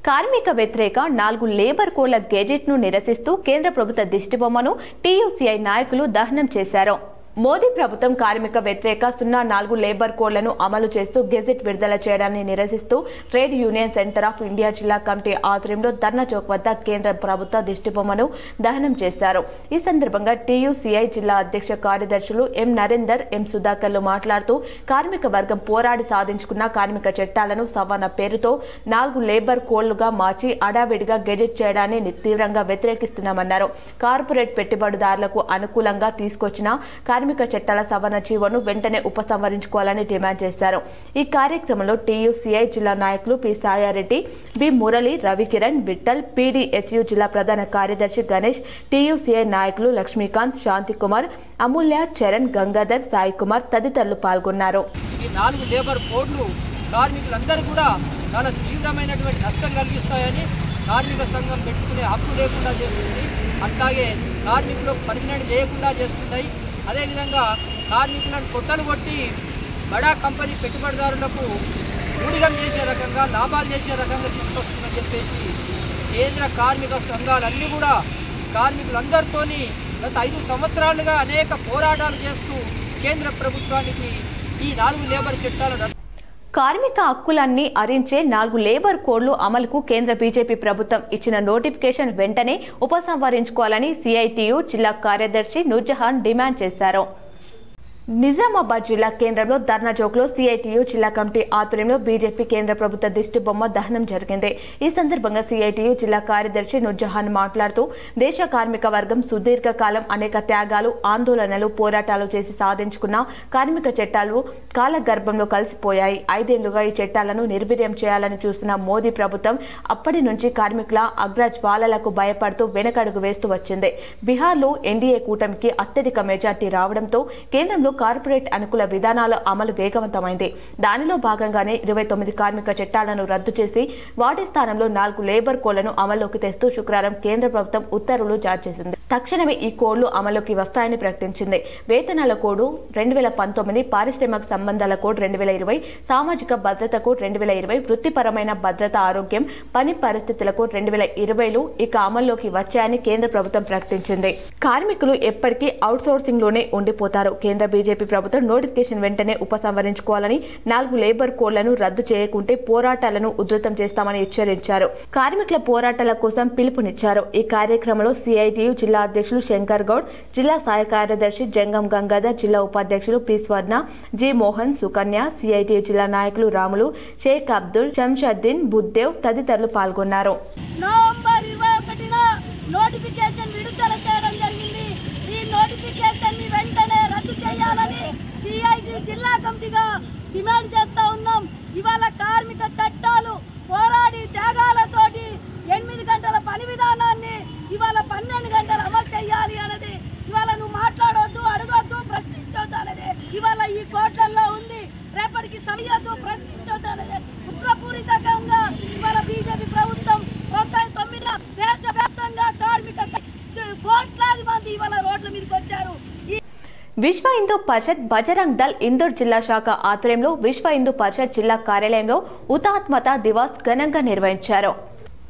కార్మిక వ్యతిరేక 4 లేబర్ కోడ్ల గెజెట్ ను నిరసిస్తూ కేంద్ర ప్రభుత్వ దిష్టిబొమ్మను టీయూసీఐ నాయకులు దహనం చేశారు. మోదీ ప్రభుత్వం కార్మిక వ్యతిరేక 04 లేబర్ కోడ్లను అమలు చేస్తూ గెజెట్ విడుదల చేయడాన్ని నిరసిస్తూ trade union centre of India జిల్లా కమిటీ ఆధ్వర్యంలో ధర్నా చౌక్ వద్ద కేంద్ర ప్రభుత్వ దిష్టిబొమ్మను దహనం చేశారు. ఈ సందర్భంగా టీయూసీఐ జిల్లా అధ్యక్ష కార్యదర్శులు ఎం నరేందర్, ఎం సుధాకర్లు మాట్లాడుతూ కార్మిక వర్గం పోరాడి సాధించుకున్న కార్మిక చట్టాలను సవరణ పేరుతో 4 లేబర్ కోడ్లుగా మార్చి అడావిడిగా గెజెట్ చేయడాన్ని తీవ్రంగా వ్యతిరేకిస్తున్నామన్నారు. కార్పొరేట్ పెట్టుబడిదారులకు అనుకూలంగా తీసుకొచ్చిన కార్మిక చట్టాల సవరణ జీవోను వెంటనే ఉపసంహరించుకోవాలని డిమాండ్ చేశారు. ఈ కార్యక్రమంలో టీయూసీఐ జిల్లా నాయకులు P Sayareddy, B Murali, Ravikiran, Vittal, PDSU జిల్లా ప్రధాన కార్యదర్శి గణేష్, టీయూసీఐ నాయకులు లక్ష్మీకాంత్, శాంతికుమార్, అమూల్య, చరణ్, గంగాధర్, సాయి కుమార్ తదితరులు పాల్గొన్నారు. ఈ 4 లేబర్ కోడ్లు కార్మికులందరూ కూడా చాలా తీవ్రమైనటువంటి నష్టం కలిగిస్తాయని కార్మిక సంఘం పెట్టుకునే హక్కు లేకుండా చేస్తుంది. అట్లాగే కార్మికులకు పర్మినెంట్ చేయకుండా చేస్తున్నాయి. అదేవిధంగా కార్మికులను కొట్టలు కొట్టి బడా కంపెనీ పెట్టుబడిదారులకు ఊడిగం చేసే రకంగా, లాభాలు చేసే రకంగా తీసుకొస్తుందని చెప్పేసి కేంద్ర కార్మిక సంఘాలన్నీ కూడా కార్మికులందరితోని గత 5 సంవత్సరాలుగా అనేక పోరాటాలు చేస్తూ కేంద్ర ప్రభుత్వానికి ఈ 4 లేబర్ చట్టాలను కార్మిక హక్కులన్నీ అరించే 4 లేబర్ కోడ్లు అమలుకు కేంద్ర బీజేపీ ప్రభుత్వం ఇచ్చిన నోటిఫికేషన్ వెంటనే ఉపసంహరించుకోవాలని సిఐటియు జిల్లా కార్యదర్శి నూర్జహాన్ డిమాండ్ చేశారు. నిజామాబాద్ జిల్లా కేంద్రంలో ధర్నా చౌక్లో సిఐటియు జిల్లా కమిటీ ఆధ్వర్యంలో బీజేపీ కేంద్ర ప్రభుత్వ దిష్టి బొమ్మ దహనం జరిగింది. ఈ సందర్భంగా సిఐటియు జిల్లా కార్యదర్శి నూర్జహాన్ మాట్లాడుతూ దేశ కార్మిక వర్గం సుదీర్ఘకాలం అనేక త్యాగాలు, ఆందోళనలు, పోరాటాలు చేసి సాధించుకున్న కార్మిక చట్టాలు కాలగర్భంలో కలిసిపోయాయి. 5 ఏళ్లుగా ఈ చట్టాలను నిర్వీర్యం చేయాలని చూస్తున్న మోదీ ప్రభుత్వం అప్పటి నుంచి కార్మికుల అగ్రజ్వాలలకు భయపడుతూ వెనకడుగు వేస్తూ వచ్చింది. బీహార్లో ఎన్డీఏ కూటమికి అత్యధిక మెజార్టీ రావడంతో కేంద్రంలో కార్పొరేట్ అనుకూల విధానాల అమలు వేగవంతమైంది. దానిలో భాగంగానే 29 కార్మిక చట్టాలను రద్దు చేసి వాటి స్థానంలో 4 లేబర్ కోడ్లను అమల్లోకి తెస్తూ శుక్రవారం కేంద్ర ప్రభుత్వం ఉత్తర్వులు జారీ చేసింది. తక్షణమే ఈ కోడ్లు అమల్లోకి వస్తాయని ప్రకటించింది. వేతనాల కోడ్ 2019, పారిశ్రామిక సంబంధాల కోడ్ 2020, సామాజిక భద్రత కోడ్ 2020, వృత్తిపరమైన భద్రత, ఆరోగ్యం, పని పరిస్థితుల కోడ్ 2020లు ఇక అమల్లోకి వచ్చాయని కేంద్ర ప్రభుత్వం ప్రకటించింది. కార్మికులు ఎప్పటికీ అవుట్సోర్సింగ్ లోనే ఉండిపోతారు. కేంద్ర బీజేపీ ప్రభుత్వం నోటిఫికేషన్ వెంటనే ఉపసంహరించుకోవాలని, 4 లేబర్ కోడ్లను రద్దు చేయకుంటే పోరాటాలను ఉధృతం చేస్తామని హెచ్చరించారు. కార్మికుల పోరాటాల కోసం పిలుపునిచ్చారు. ఈ కార్యక్రమంలో సిఐటియు జిల్లా అధ్యక్షులు శంకర్ గౌడ్, జిల్లా సహాయ కార్యదర్శి జంగం గంగాధర్, జిల్లా ఉపాధ్యక్షులు పి స్వర్ణ, జి మోహన్, సుకన్య, సిఐటియు జిల్లా నాయకులు రాములు, షేక్ అబ్దుల్, శంషద్దీన్, బుద్దేవ్ తదితరులు పాల్గొన్నారు. నవంబర్ 21న నోటిఫికేషన్ విడుదల చేయడం జరిగింది. ఈ నోటిఫికేషన్ ని వెంటనే రద్దు చేయాలని సిఐటి జిల్లా కమిటీగా డిమాండ్ చేస్తా ఉన్నాం. ఇవాళ కార్మిక చట్టాలు పోరాడి త్యాగాలతోటి 8 గంటల పని విధానాన్ని ఇవాళ 12 గంటలు అమలు చేయాలి అనేది ఇవాళ నువ్వు మాట్లాడొద్దు, అడగొద్దు, ప్రశ్నించొద్దు అనేది ఇవాళ ఈ కోట్లల్లో ఉంది. రేపటికి సమయద్దు, ప్రశ్నించొద్దు అనేది కుట్రపూరితంగా ఇవాళ బీజేపీ ప్రభుత్వం 9 దేశవ్యాప్తంగా కార్మిక కోట్లాది మంది ఇవాళ రోడ్ల మీదకి వచ్చారు. విశ్వ హిందూ పరిషత్ బజరంగ్ దళ్ ఇందూర్ జిల్లా శాఖ ఆధ్వర్యంలో విశ్వ హిందూ పరిషత్ జిల్లా కార్యాలయంలో హుతాత్మత దివాస్ ఘనంగా నిర్వహించారు.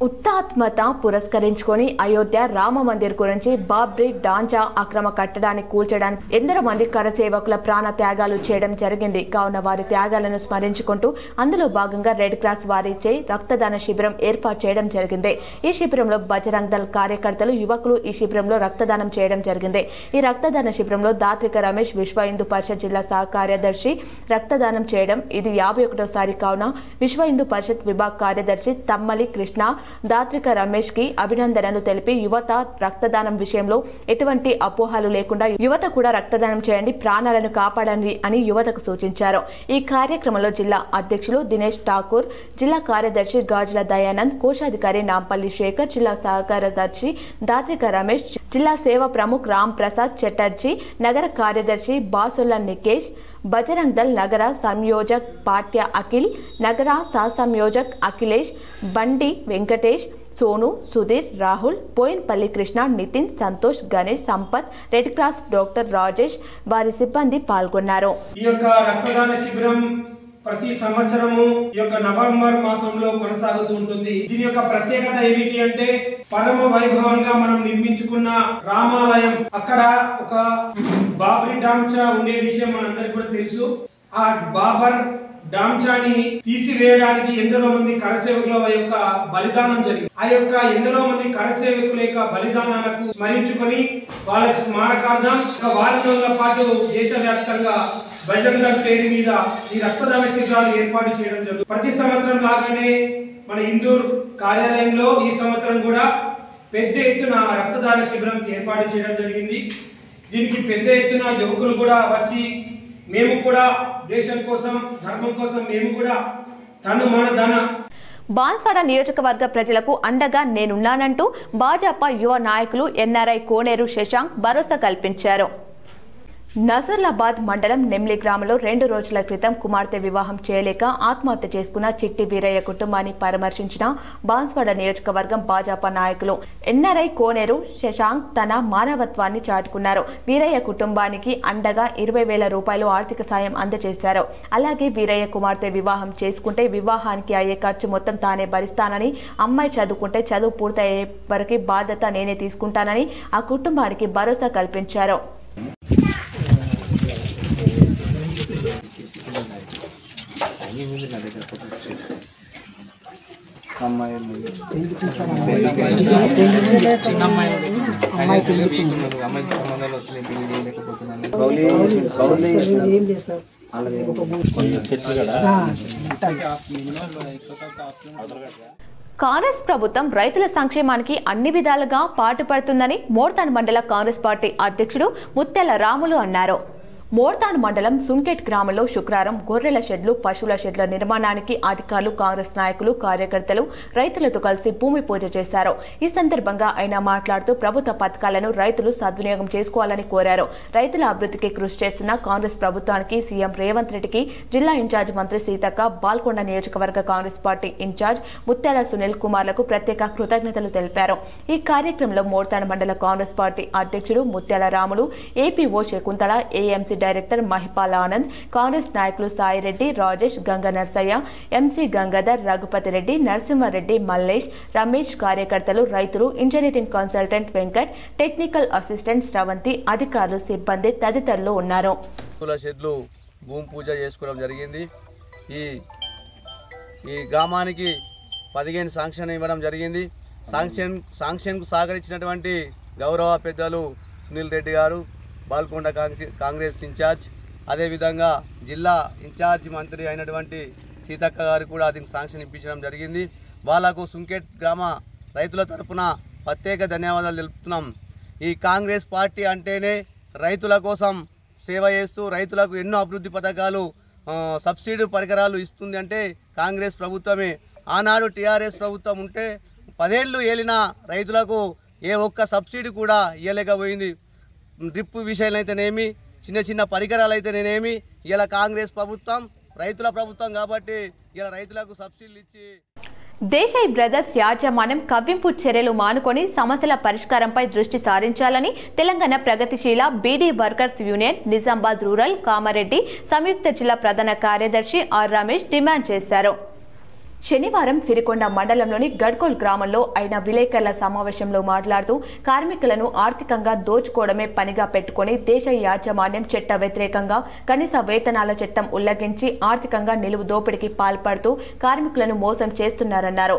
ఉత్తాత్మత పురస్కరించుకొని అయోధ్య రామ మందిర్ గురించి బాబ్రీ డాంచా అక్రమ కట్టడాన్ని కూల్చడానికి ఎందరో మంది కరసేవకుల ప్రాణ త్యాగాలు చేయడం జరిగింది. కావున వారి త్యాగాలను స్మరించుకుంటూ అందులో భాగంగా రెడ్ క్రాస్ వారిచే రక్తదాన శిబిరం ఏర్పాటు చేయడం జరిగింది. ఈ శిబిరంలో బజరంగ్ దళ్ కార్యకర్తలు, యువకులు ఈ శిబిరంలో రక్తదానం చేయడం జరిగింది. ఈ రక్తదాన శిబిరంలో దాత్రిక రమేష్, విశ్వ హిందూ పరిషత్ జిల్లా సహ కార్యదర్శి రక్తదానం చేయడం ఇది 51వసారి. కావున విశ్వ హిందూ పరిషత్ విభాగ్ కార్యదర్శి తమ్మలి కృష్ణ, దాత్రిక రమేష్ కి అభినందనలు తెలిపి యువత రక్తదానం విషయంలో ఎటువంటి అపోహలు లేకుండా యువత కూడా రక్తదానం చేయండి, ప్రాణాలను కాపాడండి అని యువతకు సూచించారు. ఈ కార్యక్రమంలో జిల్లా అధ్యక్షులు దినేష్ ఠాకూర్, జిల్లా కార్యదర్శి గాజుల దయానంద్, కోశాధికారి నాంపల్లి శేఖర్, జిల్లా సహకారదర్శి దాత్రిక రమేష్, జిల్లా సేవ ప్రముఖ్ రామ్ ప్రసాద్ చటర్జీ, నగర కార్యదర్శి బాసొల్ల నికేష్, బజరంగ్ దళ్ నగర సంయోజక్ పాట్య అఖిల్, నగర సహ సంయోజక్ Akhilesh, Bandi Venkatesh, Sonu, Sudheer, Rahul, Poinpally Krishna, Nitin, Santosh, Ganesh, Sampath, red cross doctor Rajesh, వారి సిబ్బంది పాల్గొన్నారు. ఈ యొక్క రక్తదాన శిబిరం ప్రతి సంవత్సరము ఈ యొక్క నవంబర్ మాసంలో కొనసాగుతూ ఉంటుంది. దీని యొక్క ప్రత్యేకత ఏమిటి అంటే పరమ వైభవంగా మనం నిర్మించుకున్న రామాలయం, అక్కడ ఒక బాబరీ డాంచా ఉండే విషయం మనందరికీ కూడా తెలుసు. ఆ బాబర్ డాంచాని తీసివేయడానికి ఎందరో మంది కరసేవకుల యొక్క బలిదానం జరిగింది. ఆ యొక్క ఎందరో మంది కరసేవకుల యొక్క బలిదానాలకు స్మరించుకొని వాళ్ళకి స్మారకార్థం ఒక వారం రోజుల పాటు దేశవ్యాప్తంగా బజరంగ దళ్ పేరు మీద ఈ రక్తదాన శిబిరాలు ఏర్పాటు చేయడం జరుగుతుంది. ప్రతి సంవత్సరం లాగానే మన ఇందూర్ కార్యాలయంలో ఈ సంవత్సరం కూడా పెద్ద ఎత్తున రక్తదాన శిబిరం ఏర్పాటు చేయడం జరిగింది. దీనికి పెద్ద ఎత్తున యువకులు కూడా వచ్చి మేము కూడా దేశం కోసం, ధర్మం కోసం మేము కూడా తను మన ధన. బాన్స్వాడ నియోజకవర్గ ప్రజలకు అండగా నేనున్నానంటూ భాజపా యువ నాయకులు ఎన్ఆర్ఐ కోనేరు శశాంక్ భరోసా కల్పించారు. నజర్లాబాద్ మండలం నెమ్లి గ్రామంలో 2 రోజుల క్రితం కుమార్తె వివాహం చేయలేక ఆత్మహత్య చేసుకున్న చిట్టి వీరయ్య కుటుంబాన్ని పరామర్శించిన బాన్స్వాడ నియోజకవర్గం భాజపా నాయకులు ఎన్ఆర్ఐ కోనేరు శశాంక్ తన మానవత్వాన్ని చాటుకున్నారు. వీరయ్య కుటుంబానికి అండగా 20,000 రూపాయలు ఆర్థిక సాయం అందజేశారు. అలాగే వీరయ్య కుమార్తె వివాహం చేసుకుంటే వివాహానికి అయ్యే ఖర్చు మొత్తం తానే భరిస్తానని, అమ్మాయి చదువుకుంటే చదువు పూర్తయ్యే వరకు బాధ్యత నేనే తీసుకుంటానని ఆ కుటుంబానికి భరోసా కల్పించారు. కాంగ్రెస్ ప్రభుత్వం రైతుల సంక్షేమానికి అన్ని విధాలుగా పాటుపడుతుందని మోర్తాన్ మండల కాంగ్రెస్ పార్టీ అధ్యక్షుడు ముత్యాల రాములు అన్నారు. మోర్తాన్ మండలం సుంకెట్ గ్రామంలో శుక్రవారం గొర్రెల షెడ్లు, పశువుల షెడ్ల నిర్మాణానికి అధికారులు, కాంగ్రెస్ నాయకులు, కార్యకర్తలు రైతులతో కలిసి భూమి పూజ చేశారు. ఈ సందర్భంగా ఆయన మాట్లాడుతూ ప్రభుత్వ పథకాలను రైతులు సద్వినియోగం చేసుకోవాలని కోరారు. రైతుల అభివృద్ధికి కృషి చేస్తున్న కాంగ్రెస్ ప్రభుత్వానికి సీఎం రేవంత్ రెడ్డికి జిల్లా ఇన్ఛార్జ్ మంత్రి సీతక్క, బాల్కొండ నియోజకవర్గ కాంగ్రెస్ పార్టీ ఇన్ఛార్జ్ ముత్యాల సునీల్ కుమార్లకు ప్రత్యేక కృతజ్ఞతలు తెలిపారు. ఈ కార్యక్రమంలో మోర్తాన్ మండల కాంగ్రెస్ పార్టీ అధ్యక్షుడు ముత్యాల Ramulu, APO Shakuntala, AMC director Mahipal Anand, Congress నాయకులు సాయిరెడ్డి, రాజేష్, గంగ నర్సయ్య, ఎంసీ గంగాధర్, రఘుపతి రెడ్డి, నరసింహారెడ్డి, మల్లేష్, రమేష్, కార్యకర్తలు, రైతులు, engineering consultant Venkat, technical assistant Sravanthi, అధికారులు, సిబ్బంది తదితరులు ఉన్నారు. షెడ్లు భూమి పూజ చేసుకోవడం జరిగింది. ఈ గ్రామానికి 15 శాంక్షన్ ఇవ్వడం జరిగింది. శాంక్షన్కు సహకరించినటువంటి గౌరవ పెద్దలు సునీల్ రెడ్డి గారు, బాల్కొండ కాంగ్రెస్ ఇన్ఛార్జ్, అదేవిధంగా జిల్లా ఇన్ఛార్జ్ మంత్రి అయినటువంటి సీతక్క గారు కూడా దీనికి శాంక్షన్ ఇప్పించడం జరిగింది. వాళ్లకు సుంకెట్ గ్రామ రైతుల తరఫున ప్రత్యేక ధన్యవాదాలు తెలుపుతున్నాం. ఈ కాంగ్రెస్ పార్టీ అంటేనే రైతుల కోసం సేవ చేస్తూ రైతులకు ఎన్నో అభివృద్ధి పథకాలు, సబ్సిడీ పరికరాలు ఇస్తుంది అంటే కాంగ్రెస్ ప్రభుత్వమే. ఆనాడు టీఆర్ఎస్ ప్రభుత్వం ఉంటే 10 ఏళ్ళు ఏలిన రైతులకు ఏ ఒక్క సబ్సిడీ కూడా ఇవ్వలేకపోయింది. డ్రిప్ విషయాలు అయితేనేమి, చిన్న చిన్న పరికరాలు అయితేనేమి, ఇలా కాంగ్రెస్ ప్రభుత్వం రైతుల ప్రభుత్వం కాబట్టి ఇలా రైతులకు సబ్సిడీలు ఇచ్చి. దేశాయ్ బ్రదర్స్ యాజమాన్యం కవ్వింపు చర్యలు మానుకొని సమస్యల పరిష్కారంపై దృష్టి సారించాలని తెలంగాణ ప్రగతిశీల beedi workers union Nizamabad rural Kamareddy సంయుక్త జిల్లా ప్రధాన కార్యదర్శి ఆర్ రమేష్ డిమాండ్ చేశారు. శనివారం సిరికొండ మండలంలోని గడ్కోల్ గ్రామంలో అయిన విలేకరుల సమావేశంలో మాట్లాడుతూ కార్మికులను ఆర్థికంగా దోచుకోవడమే పనిగా పెట్టుకుని దేశ యాజమాన్యం చట్ట వ్యతిరేకంగా కనీస వేతనాల చట్టం ఉల్లంఘించి ఆర్థికంగా నిలువు దోపిడీకి పాల్పడుతూ కార్మికులను మోసం చేస్తున్నారన్నారు.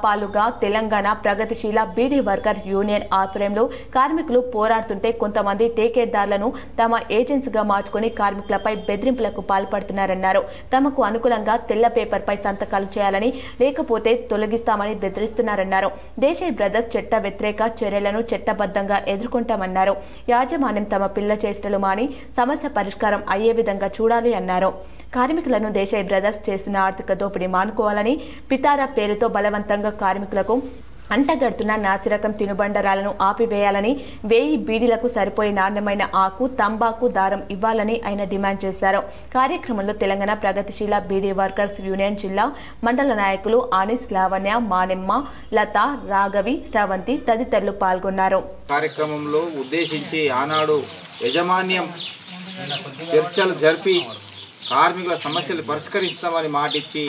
పాలుగా తెలంగాణ ప్రగతిశీల బీడీ వర్కర్ యూనియన్ ఆధ్వర్యంలో కార్మికులు పోరాడుతుంటే కొంతమంది టేకేదారులను తమ ఏజెన్సీగా మార్చుకుని కార్మికులపై బెదిరింపులకు పాల్పడుతున్నారన్నారు. తమకు అనుకూలంగా తెల్ల పేపర్పై సంతకాలు చేయాలని, లేకపోతే తొలగిస్తామని బెదిరిస్తున్నారన్నారు. దేశాయ్ బ్రదర్స్ చట్ట వ్యతిరేక చర్యలను చట్టబద్ధంగా ఎదుర్కొంటామన్నారు. యాజమాన్యం తమ పిల్ల చేష్టలు మాని సమస్య పరిష్కారం అయ్యే విధంగా చూడాలి అన్నారు. కార్మికులను దేశాయ్ బ్రదర్స్ చేస్తున్న ఆర్థిక దోపిడీ మానుకోవాలని, పితారా పేరుతో బలవంతంగా కార్మికులకు అంటగడుతున్న నాసిరకం తినుబండరాలను ఆపివేయాలని, 1000 బీడీలకు సరిపోయే నాణ్యమైన ఆకు, తంబాకు దారం ఇవ్వాలని ఆయన డిమాండ్ చేశారు. కార్యక్రమంలో తెలంగాణ ప్రగతిశీల బీడీ వర్కర్స్ యూనియన్ జిల్లా మండల నాయకులు ఆనిస్, లావణ్య, మానెమ్మ, లత, రాఘవి, శ్రవంతి తదితరులు పాల్గొన్నారు. కార్యక్రమంలో ఉద్దేశించి ఆనాడు యాజమాన్యం చర్చలు జరిపి కార్మికుల సమస్యలు పరిష్కరిస్తామని మాటిచ్చి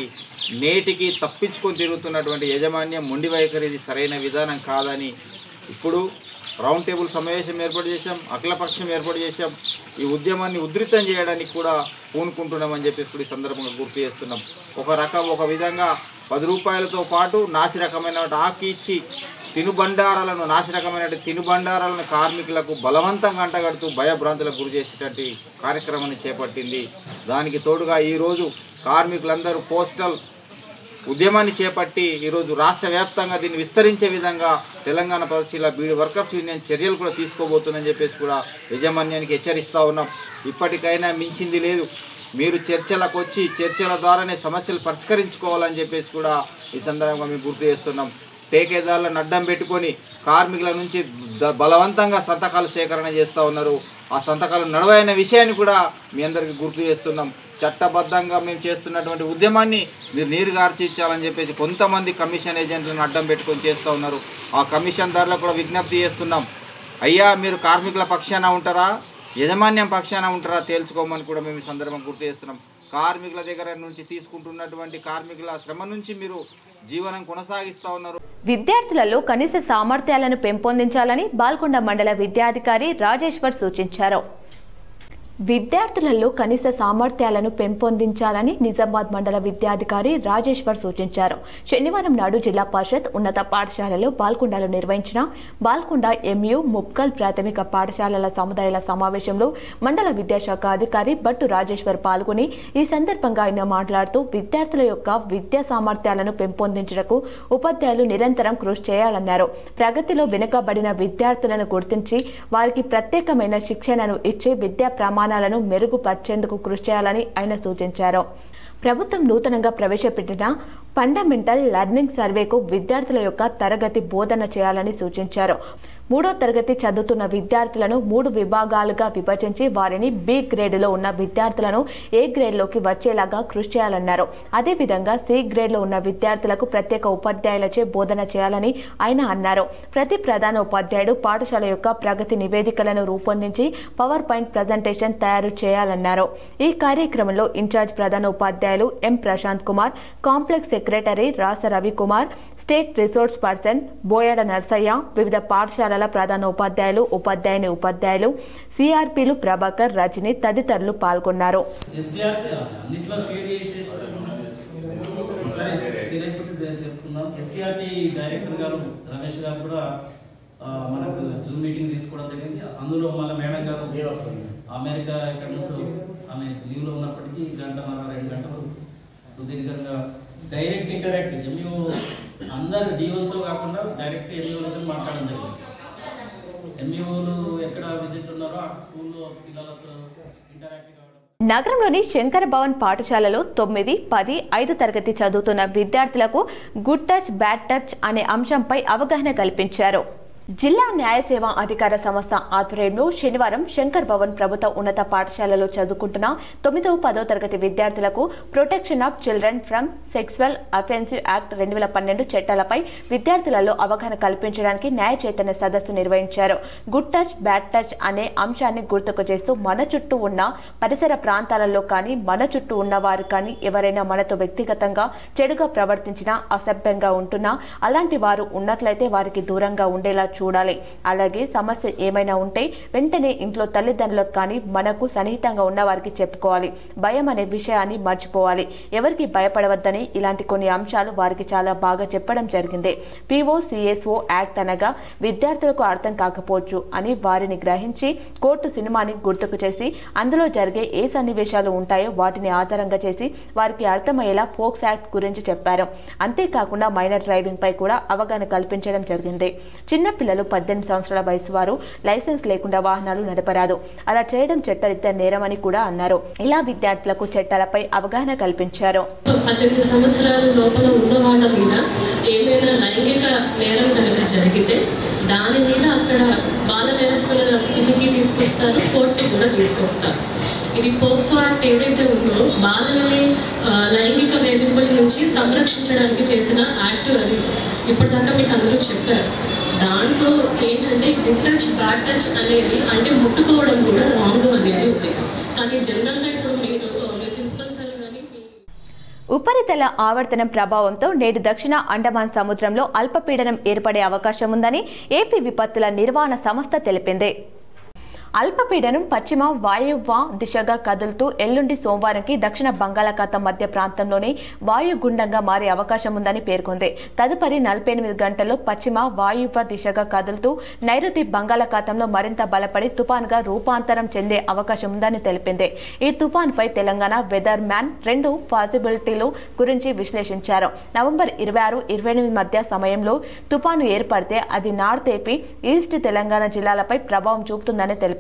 నేటికి తప్పించుకొని తిరుగుతున్నటువంటి యాజమాన్యం మొండి వైఖరి సరైన విధానం కాదని ఇప్పుడు రౌండ్ టేబుల్ సమావేశం ఏర్పాటు చేశాం, అఖిలపక్షం ఏర్పాటు చేశాం. ఈ ఉద్యమాన్ని ఉధృతం చేయడానికి కూడా పూనుకుంటున్నామని చెప్పేసి కూడా ఈ సందర్భంగా గుర్తు చేస్తున్నాం. ఒక విధంగా 10 రూపాయలతో పాటు నాసిరకమైన ఆకి ఇచ్చి నాసిరకమైన తినుబండారాలను కార్మికులకు బలవంతంగా అంటగడుతూ భయభ్రాంతులకు గురి చేసేటువంటి కార్యక్రమాన్ని చేపట్టింది. దానికి తోడుగా ఈరోజు కార్మికులందరూ పోస్టల్ ఉద్యమాన్ని చేపట్టి ఈరోజు రాష్ట్ర వ్యాప్తంగా దీన్ని విస్తరించే విధంగా తెలంగాణ ప్రదేశీల బీడీ వర్కర్స్ యూనియన్ చర్యలు కూడా తీసుకోబోతుందని చెప్పేసి కూడా యాజమాన్యానికి హెచ్చరిస్తూ ఉన్నాం. ఇప్పటికైనా మించింది లేదు. మీరు చర్చలకు వచ్చి చర్చల ద్వారానే సమస్యలు పరిష్కరించుకోవాలని చెప్పేసి కూడా ఈ సందర్భంగా మేము గుర్తు చేస్తున్నాం. టేకేదారులను అడ్డం పెట్టుకొని కార్మికుల నుంచి బలవంతంగా సంతకాలు సేకరణ చేస్తూ ఉన్నారు. ఆ సంతకాలు నడవైన విషయాన్ని కూడా మీ అందరికీ గుర్తు చేస్తున్నాం. చట్టబద్ధంగా మేము చేస్తున్నటువంటి ఉద్యమాన్ని మీరు నీరుగార్చి ఇచ్చాలని చెప్పేసి కొంతమంది కమిషన్ ఏజెంట్లను అడ్డం పెట్టుకొని చేస్తూ ఉన్నారు. ఆ కమిషన్ దారులకు కూడా విజ్ఞప్తి చేస్తున్నాం. అయ్యా, మీరు కార్మికుల పక్షాన ఉంటారా, యాజమాన్యం పక్షాన ఉంటారా తేల్చుకోమని కూడా మేము ఈ సందర్భం గుర్తు చేస్తున్నాం. కార్మికుల దగ్గర నుంచి తీసుకుంటున్నటువంటి కార్మికుల శ్రమ నుంచి మీరు జీవనం కొనసాగిస్తూ ఉన్నారు. విద్యార్థులలో కనీస సామర్థ్యాలను పెంపొందించాలని బాల్కొండ మండల విద్యాధికారి రాజేశ్వర్ సూచించారు. విద్యార్థులలో కనీస సామర్థ్యాలను పెంపొందించాలని నిజామాబాద్ మండల విద్యాధికారి రాజేశ్వర్ సూచించారు. శనివారం నాడు జిల్లా పరిషత్ ఉన్నత పాఠశాలలో బాల్కొండలో నిర్వహించిన బాల్కొండ ఎంయు ముప్కల్ ప్రాథమిక పాఠశాలల సముదాయాల సమావేశంలో మండల విద్యాశాఖ అధికారి బట్టు రాజేశ్వర్ పాల్గొని ఈ సందర్భంగా ఆయన మాట్లాడుతూ విద్యార్థుల యొక్క విద్యా సామర్థ్యాలను పెంపొందించడానికి ఉపాధ్యాయులు నిరంతరం కృషి చేయాలన్నారు. ప్రగతిలో వెనుకబడిన విద్యార్థులను గుర్తించి వారికి ప్రత్యేకమైన శిక్షణను ఇచ్చి విద్యా ప్రమాణాలను మెరుగుపరిచేందుకు కృషి చేయాలని ఆయన సూచించారు. ప్రభుత్వం నూతనంగా ప్రవేశపెట్టిన ఫండమెంటల్ లెర్నింగ్ సర్వేకు విద్యార్థుల యొక్క తరగతి బోధన చేయాలని సూచించారు. 3వ తరగతి చదువుతున్న విద్యార్థులను 3 విభాగాలుగా విభజించి వారిని బి గ్రేడ్లో ఉన్న విద్యార్థులను ఏ గ్రేడ్లోకి వచ్చేలాగా కృషి చేయాలన్నారు. అదేవిధంగా సి గ్రేడ్లో ఉన్న విద్యార్థులకు ప్రత్యేక ఉపాధ్యాయులచే బోధన చేయాలని ఆయన అన్నారు. ప్రతి ప్రధాన ఉపాధ్యాయుడు పాఠశాల యొక్క ప్రగతి నివేదికలను రూపొందించి పవర్ పాయింట్ ప్రజెంటేషన్ తయారు చేయాలన్నారు. ఈ కార్యక్రమంలో ఇన్ఛార్జ్ ప్రధాన ఉపాధ్యాయులు M Prashanth Kumar, complex secretary Rasa Ravikumar, state resource person Boyada Narsaiah, వివిధ పాఠశాలల ప్రధాన ఉపాధ్యాయులు, సిఆర్పీలు ప్రభాకర్, రజని తదితరులు పాల్గొన్నారు. మనకు జూమ్ మీటింగ్ తీసుకోవడం జరిగింది. అందులో మన మేడం గారు అమెరికా ఎక్కడి నుంచో ఆమె లీవ్లో ఉన్నప్పటికీ 1.5-2 గంటలు సుదీర్ఘంగా డైరెక్ట్ ఇంటరాక్ట్ ఎంఈఓ అందరు డిఓలతో కాకుండా డైరెక్ట్ ఎంఈఓలతో మాట్లాడడం జరిగింది. ఎంఈఓలు ఎక్కడ విజిట్ ఉన్నారో ఆ స్కూల్లో పిల్లలతో ఇంటరాక్ట్ కావడం. నగరంలోని శంకర భవన్ పాఠశాలలో 9, 10, 5 తరగతి చదువుతున్న విద్యార్థులకు గుడ్ టచ్, బ్యాడ్ టచ్ అనే అంశంపై అవగాహన కల్పించారు. జిల్లా న్యాయ సేవా అధికార సంస్థ ఆధ్వర్యంలో శనివారం శంకర్ భవన్ ప్రభుత్వ ఉన్నత పాఠశాలలో చదువుకుంటున్న 9వ, 10వ తరగతి విద్యార్థులకు protection of children from sexual offensive act 2012 చట్టాలపై విద్యార్థులలో అవగాహన కల్పించడానికి న్యాయ చైతన్య సదస్సు నిర్వహించారు. గుడ్ టచ్, బ్యాడ్ టచ్ అనే అంశాన్ని గుర్తుకు చేస్తూ మన చుట్టూ ఉన్న పరిసర ప్రాంతాలలో కానీ మన చుట్టూ ఉన్న వారు కానీ ఎవరైనా మనతో వ్యక్తిగతంగా చెడుగా ప్రవర్తించినా, అసభ్యంగా ఉంటున్నా అలాంటి వారు ఉన్నట్లయితే వారికి దూరంగా ఉండేలా చూడాలి. అలాగే సమస్య ఏమైనా ఉంటే వెంటనే ఇంట్లో తల్లిదండ్రులకు కానీ మనకు సన్నిహితంగా ఉన్న వారికి చెప్పుకోవాలి. భయం అనే విషయాన్ని మర్చిపోవాలి. ఎవరికి భయపడవద్దని ఇలాంటి కొన్ని అంశాలు వారికి చాలా బాగా చెప్పడం జరిగింది. POCSO యాక్ట్ అనగా విద్యార్థులకు అర్థం కాకపోవచ్చు అని వారిని గ్రహించి కోర్టు సినిమాని గుర్తుకు చేసి అందులో జరిగే ఏ సన్నివేశాలు ఉంటాయో వాటిని ఆధారంగా చేసి వారికి అర్థమయ్యేలా ఫోక్స్ యాక్ట్ గురించి చెప్పారు. అంతేకాకుండా మైనర్ డ్రైవింగ్ పై కూడా అవగాహన కల్పించడం జరిగింది. చిన్న పిల్లలు 18 సంవత్సరాల వయసు వారు లైసెన్స్ లేకుండా వాహనాలు నడపరాదు. అలా చేయడం చట్టరీత్యా నేరమని కూడా అన్నారు. ఇలా విద్యార్థులకు చట్టాలపై అవగాహన కల్పించారు. 18 సంవత్సరాల లోపల ఉన్న వాళ్ళ మీద ఏమైనా లైంగిక నేరం కనుక జరిగితే దాని మీద అక్కడ బాల నేరస్తుల ఇదికి తీసుకొస్తారు, కోర్ట్స్ కూడా తీసుకొస్తారు. ఇది పోక్సో యాక్ట్ ఏదైతే ఉందో బాలలని లైంగిక వేధింపుల నుంచి సంరక్షించడానికి చేసిన యాక్ట్. అది ఇప్పటిదాకా మీకు అందరూ చెప్పారు. దాంట్లో ఏంటంటే గుడ్ టచ్, బ్యాడ్ టచ్ అనేది అంటే ముట్టుకోవడం కూడా రాంగ్ అనేది ఉంది. కానీ జనరల్గా ఇప్పుడు మీరు విత్ ఇన్ ఉపరితల ఆవర్తనం ప్రభావంతో నేడు దక్షిణ అండమాన్ సముద్రంలో అల్పపీడనం ఏర్పడే అవకాశం ఉందని ఏపీ విపత్తుల నిర్వహణ సంస్థ తెలిపింది. అల్పపీడనం పశ్చిమ వాయువ్య దిశగా కదులుతూ ఎల్లుండి సోమవారంకి దక్షిణ బంగాళాఖాతం మధ్య ప్రాంతంలోని వాయుగుండంగా మారే అవకాశం ఉందని పేర్కొంది. తదుపరి 48 గంటల్లో పశ్చిమ వాయువ్య దిశగా కదులుతూ నైరుతి బంగాళాఖాతంలో మరింత బలపడి తుపాన్గా రూపాంతరం చెందే అవకాశం ఉందని తెలిపింది. ఈ తుపాన్పై తెలంగాణ వెదర్ మ్యాన్ 2 పాసిబిలిటీలు గురించి విశ్లేషించారు. నవంబర్ 26-28 మధ్య సమయంలో తుపాను ఏర్పడితే అది నార్త్ ఏపీ, ఈస్ట్ తెలంగాణ జిల్లాలపై ప్రభావం చూపుతుందని తెలిపారు.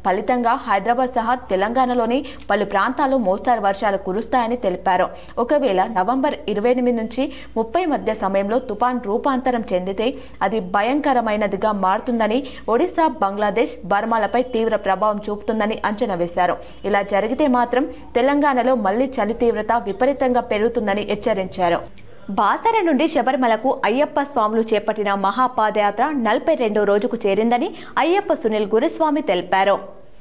ఫలితంగా హైదరాబాద్ సహా తెలంగాణలోని పలు ప్రాంతాల్లో మోస్తారు వర్షాలు కురుస్తాయని తెలిపారు. ఒకవేళ నవంబర్ 28 నుంచి 30 మధ్య సమయంలో తుపాన్ రూపాంతరం చెందితే అది భయంకరమైనదిగా మారుతుందని, ఒడిశా, బంగ్లాదేశ్, బర్మాలపై తీవ్ర ప్రభావం చూపుతుందని అంచనా వేశారు. ఇలా జరిగితే మాత్రం తెలంగాణలో మళ్లీ చలి తీవ్రత విపరీతంగా పెరుగుతుందని హెచ్చరించారు. బాసర నుండి శబరిమలకు అయ్యప్ప స్వాములు చేపట్టిన మహాపాదయాత్ర 42వ రోజుకు చేరిందని అయ్యప్ప సునీల్ గురుస్వామి తెలిపారు.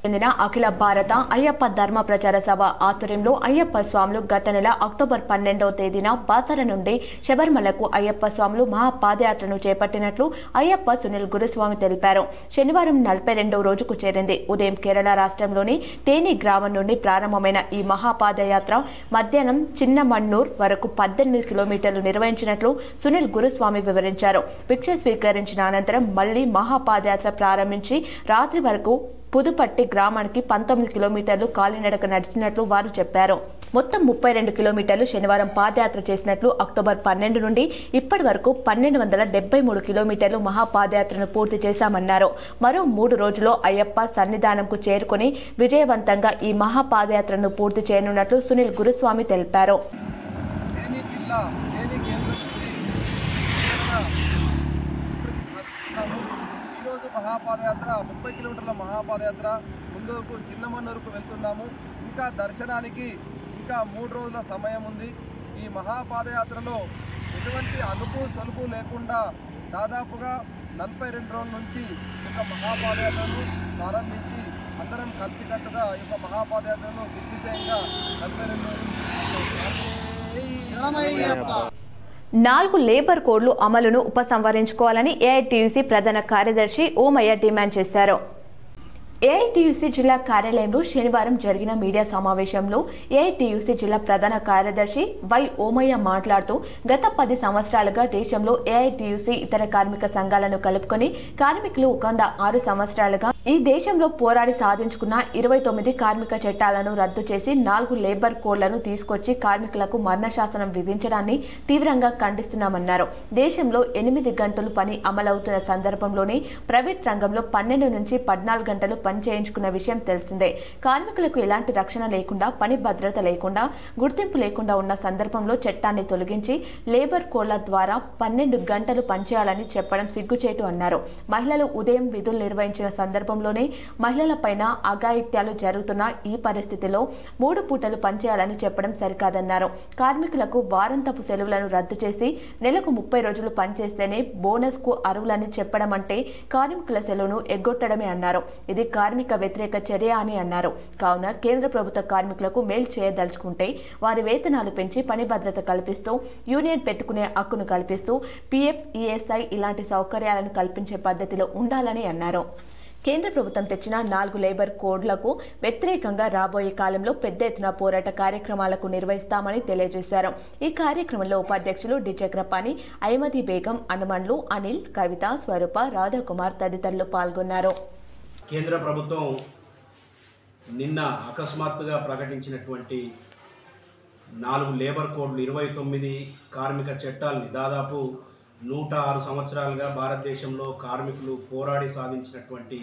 చెందిన అఖిల భారత అయ్యప్ప ధర్మ ప్రచార సభ ఆధ్వర్యంలో అయ్యప్ప స్వాములు గత నెల అక్టోబర్ 12వ తేదీన బాసర నుండి శబరిమలకు అయ్యప్ప స్వాములు మహాపాదయాత్రను చేపట్టినట్లు అయ్యప్ప సునీల్ గురుస్వామి తెలిపారు. శనివారం 42వ రోజుకు చేరింది. ఉదయం కేరళ రాష్ట్రంలోని తేని గ్రామం నుండి ప్రారంభమైన ఈ మహాపాదయాత్ర మధ్యాహ్నం చిన్నమన్నూర్ వరకు 18 కిలోమీటర్లు నిర్వహించినట్లు సునీల్ గురుస్వామి వివరించారు. భిక్ష స్వీకరించిన అనంతరం మళ్లీ మహాపాదయాత్ర ప్రారంభించి రాత్రి వరకు పుదుపట్టి గ్రామానికి 19 కిలోమీటర్లు కాలినడక నడిచినట్లు వారు చెప్పారు. మొత్తం 32 కిలోమీటర్లు శనివారం పాదయాత్ర చేసినట్లు, అక్టోబర్ 12 నుండి ఇప్పటి వరకు 1273 కిలోమీటర్లు మహాపాదయాత్రను పూర్తి చేశామన్నారు. మరో 3 రోజుల్లో అయ్యప్ప సన్నిధానంకు చేరుకుని విజయవంతంగా ఈ మహాపాదయాత్రను పూర్తి చేయనున్నట్లు సునీల్ గురుస్వామి తెలిపారు. మహాపాదయాత్ర 30 కిలోమీటర్ల మహాపాదయాత్ర ముందుకు చిన్నమన్నూరుకు వెళ్తున్నాము. ఇంకా దర్శనానికి ఇంకా 3 రోజుల సమయం ఉంది. ఈ మహాపాదయాత్రలో ఎటువంటి అలుపు సలుపు లేకుండా దాదాపుగా 42 రోజుల నుంచి ఒక మహాపాదయాత్రను ప్రారంభించి అందరం కలిసికట్టుగా ఈ యొక్క మహాపాదయాత్రను దిగ్విజయంగా 4 లేబర్ కోడ్లు అమలును ఉపసంహరించుకోవాలని ఏఐటీయూసీ ప్రధాన కార్యదర్శి ఓమయ్య డిమాండ్ చేశారు. ఏఐటీయూసీ జిల్లా కార్యాలయంలో శనివారం జరిగిన మీడియా సమావేశంలో ఏఐటీయూసీ జిల్లా ప్రధాన కార్యదర్శి వై ఓమయ్య మాట్లాడుతూ గత 10 సంవత్సరాలుగా దేశంలో ఏఐటీయూసీ ఇతర కార్మిక సంఘాలను కలుపుకొని కార్మికులు 6 సంవత్సరాలుగా ఈ దేశంలో పోరాడి సాధించుకున్న 29 కార్మిక చట్టాలను రద్దు చేసి 4 లేబర్ కోడ్లను తీసుకొచ్చి కార్మికులకు మరణశాసనం విధించడాన్ని తీవ్రంగా ఖండిస్తున్నామన్నారు. దేశంలో 8 గంటలు పని అమలవుతున్న సందర్భంలోనే ప్రైవేట్ రంగంలో 12 నుంచి 14 గంటలు పని చేయించుకున్న విషయం తెలిసిందే. కార్మికులకు ఎలాంటి రక్షణ లేకుండా, పని భద్రత లేకుండా, గుర్తింపు లేకుండా ఉన్న సందర్భంలో చట్టాన్ని తొలగించి లేబర్ కోడ్ల ద్వారా 12 గంటలు పనిచేయాలని చెప్పడం సిగ్గుచేటు అన్నారు. మహిళలు ఉదయం విధులు నిర్వహించిన సందర్భంలోనే మహిళలపైన అఘాయిత్యాలు జరుగుతున్న ఈ పరిస్థితిలో 3 పూటలు పనిచేయాలని చెప్పడం సరికాదన్నారు. కార్మికులకు వారాంతపు సెలవులను రద్దు చేసి నెలకు 30 రోజులు పనిచేస్తేనే బోనస్ కు అర్హులని చెప్పడం అంటే కార్మికుల సెలవును ఎగ్గొట్టడమే అన్నారు. ఇది కార్మిక వ్యతిరేక చర్య అని అన్నారు. కావున కేంద్ర ప్రభుత్వ కార్మికులకు మేలు చేయదలుచుకుంటే వారి వేతనాలు పెంచి పని భద్రత కల్పిస్తూ, యూనియన్ పెట్టుకునే హక్కును కల్పిస్తూ, పీఎఫ్, ఈఎస్ఐ ఇలాంటి సౌకర్యాలను కల్పించే పద్ధతిలో ఉండాలని అన్నారు. కేంద్ర ప్రభుత్వం తెచ్చిన 4 లేబర్ కోడ్లకు వ్యతిరేకంగా రాబోయే కాలంలో పెద్ద ఎత్తున పోరాట కార్యక్రమాలకు నిర్వహిస్తామని తెలియజేశారు. ఈ కార్యక్రమంలో ఉపాధ్యక్షులు డిచక్రపాణి, అహ్మదీ బేగం, అనుమన్లు, అనిల్, కవిత, స్వరూప, రాధాకుమార్ తదితరులు పాల్గొన్నారు. కేంద్ర ప్రభుత్వం నిన్న అకస్మాత్తుగా ప్రకటించినటువంటి 4 లేబర్ కోడ్లు, 29 కార్మిక చట్టాలని దాదాపు 106 సంవత్సరాలుగా భారతదేశంలో కార్మికులు పోరాడి సాధించినటువంటి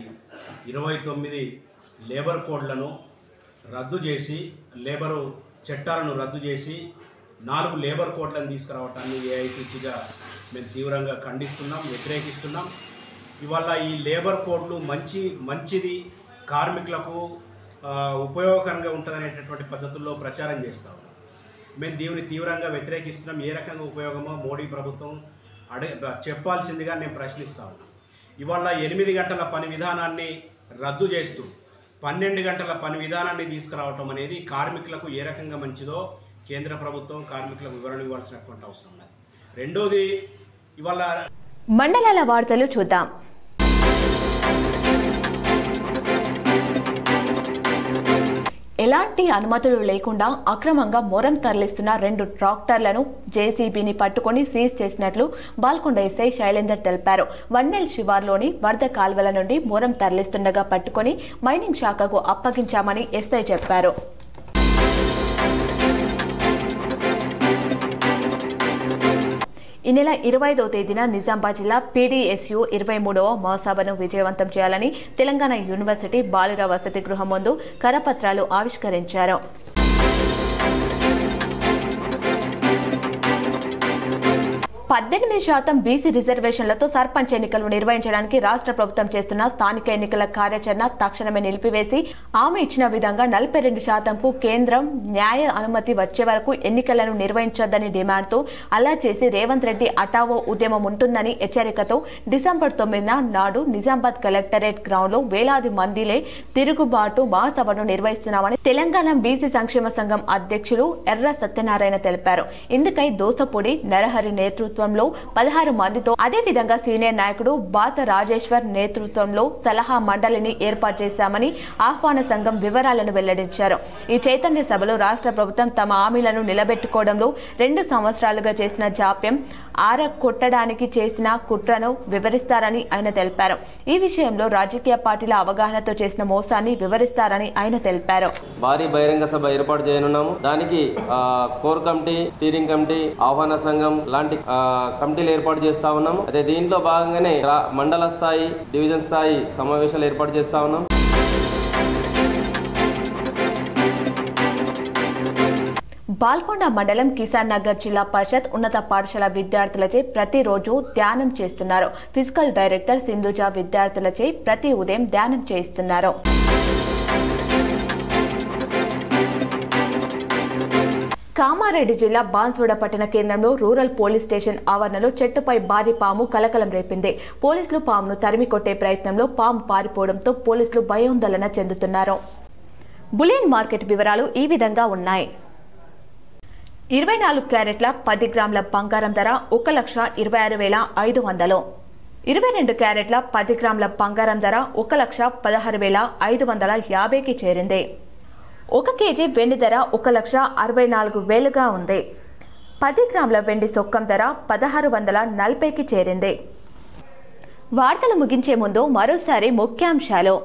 29 లేబర్ కోడ్లను రద్దు చేసి, లేబరు చట్టాలను రద్దు చేసి 4 లేబర్ కోడ్లను తీసుకురావటాన్ని ఏఐటీసీగా మేము తీవ్రంగా ఖండిస్తున్నాం, వ్యతిరేకిస్తున్నాం. ఇవాళ ఈ లేబర్ కోడ్లు మంచిది, కార్మికులకు ఉపయోగకరంగా ఉంటుందనేటటువంటి పద్ధతుల్లో ప్రచారం చేస్తూ ఉన్నాం. మేము దీనిని తీవ్రంగా వ్యతిరేకిస్తున్నాం. ఏ రకంగా ఉపయోగమో మోడీ ప్రభుత్వం చెప్పాల్సిందిగా నేను ప్రశ్నిస్తా ఉన్నాను. ఇవాళ 8 గంటల పని విధానాన్ని రద్దు చేస్తూ 12 గంటల పని విధానాన్ని తీసుకురావటం అనేది కార్మికులకు ఏ రకంగా మంచిదో కేంద్ర ప్రభుత్వం కార్మికులకు వివరణ ఇవ్వాల్సినటువంటి అవసరం ఉన్నది. రెండోది, ఇవాళ మండలాల వార్తలు చూద్దాం. ఎలాంటి అనుమతులు లేకుండా అక్రమంగా మొరం తరలిస్తున్న 2 ట్రాక్టర్లను జేసీబీని పట్టుకుని సీజ్ చేసినట్లు బాల్కొండ ఎస్ఐ శైలేందర్ తెలిపారు. వన్నెల్ శివార్లోని వరద కాల్వల నుండి మొరం తరలిస్తుండగా పట్టుకుని మైనింగ్ శాఖకు అప్పగించామని ఎస్ఐ చెప్పారు. ఈ నెల 25వ తేదీన నిజామాబాద్ జిల్లా పీడీఎస్యు 23వ మహాసభను విజయవంతం చేయాలని తెలంగాణ యూనివర్సిటీ బాలుర వసతి గృహం ముందు కరపత్రాలు ఆవిష్కరించారు. 18% బీసీ రిజర్వేషన్లతో సర్పంచ్ ఎన్నికలు నిర్వహించడానికి రాష్ట్ర ప్రభుత్వం చేస్తున్న స్థానిక ఎన్నికల కార్యాచరణ తక్షణమే నిలిపివేసి ఆమె ఇచ్చిన విధంగా 42%కు కేంద్రం న్యాయ అనుమతి వచ్చే వరకు ఎన్నికలను నిర్వహించొద్దని డిమాండ్తో అలా చేసి రేవంత్ రెడ్డి అటావో ఉద్యమం ఉంటుందని హెచ్చరికతో డిసెంబర్ 9న నాడు నిజామాబాద్ కలెక్టరేట్ గ్రౌండ్ లో వేలాది మందిలే తిరుగుబాటు మహాసభను నిర్వహిస్తున్నామని తెలంగాణ బీసీ సంక్షేమ సంఘం అధ్యక్షులు ఎర్ర సత్యనారాయణ తెలిపారు. ఇందుకై దోసపూడి నరహరి నేతృత్వంలో 16 మందితో అదే విధంగా సీనియర్ నాయకుడు బాస రాజేశ్వర్ నేతృత్వంలో సలహా మండలిని ఏర్పాటు చేశామని ఆహ్వాన సంఘం వివరాలను వెల్లడించారు. ఈ చైతన్య సభలో రాష్ట్ర ప్రభుత్వం తమ హామీలను నిలబెట్టుకోవడంలో 2 సంవత్సరాలుగా చేసిన జాప్యం ఆరకొట్టడానికి చేసిన కుట్రను వివరిస్తారని ఆయన తెలిపారు. ఈ విషయంలో రాజకీయ పార్టీల అవగాహనతో చేసిన మోసాన్ని వివరిస్తారని ఆయన తెలిపారు. భారీ బహిరంగ సభ ఏర్పాటు చేయనున్నాము. దానికి కోర్ కమిటీ, స్టీరింగ్ కమిటీ, ఆహ్వాన సంఘం లాంటి కమిటీలు ఏర్పాటు చేస్తా ఉన్నాము. అదే దీంట్లో భాగంగానే మండల స్థాయి, డివిజన్ స్థాయి సమావేశాలు ఏర్పాటు చేస్తా ఉన్నాం. బాల్కొండ మండలం కిసాన్ నగర్ జిల్లా పరిషత్ ఉన్నత పాఠశాల విద్యార్థులచే ప్రతిరోజు ధ్యానం చేస్తున్నారు. ఫిజికల్ డైరెక్టర్ సింధుజా విద్యార్థులచే ప్రతి ఉదయం ధ్యానం చేయిస్తున్నారు. కామారెడ్డి జిల్లా బాన్సువాడ పట్టణ కేంద్రంలో రూరల్ పోలీస్ స్టేషన్ ఆవరణలో చెట్టుపై భారీ పాము కలకలం రేపింది. పోలీసులు పామును తరిమి కొట్టే ప్రయత్నంలో పాము పారిపోవడంతో పోలీసులు భయాందోళన చెందుతున్నారు. బులియన్ మార్కెట్ వివరాలు ఈ విధంగా ఉన్నాయి. 24 క్యారెట్ల 10 గ్రాముల బంగారం ధర 1,26,500. 22 క్యారెట్ల 10 గ్రాముల బంగారం ధర 1,16,550కి చేరింది. 1 కేజీ వెండి ధర 1,64,000గా ఉంది. 10 గ్రాముల వెండి సొక్కం ధర 1,640కి చేరింది. వార్తలు ముగించే ముందు మరోసారి ముఖ్యాంశాలు.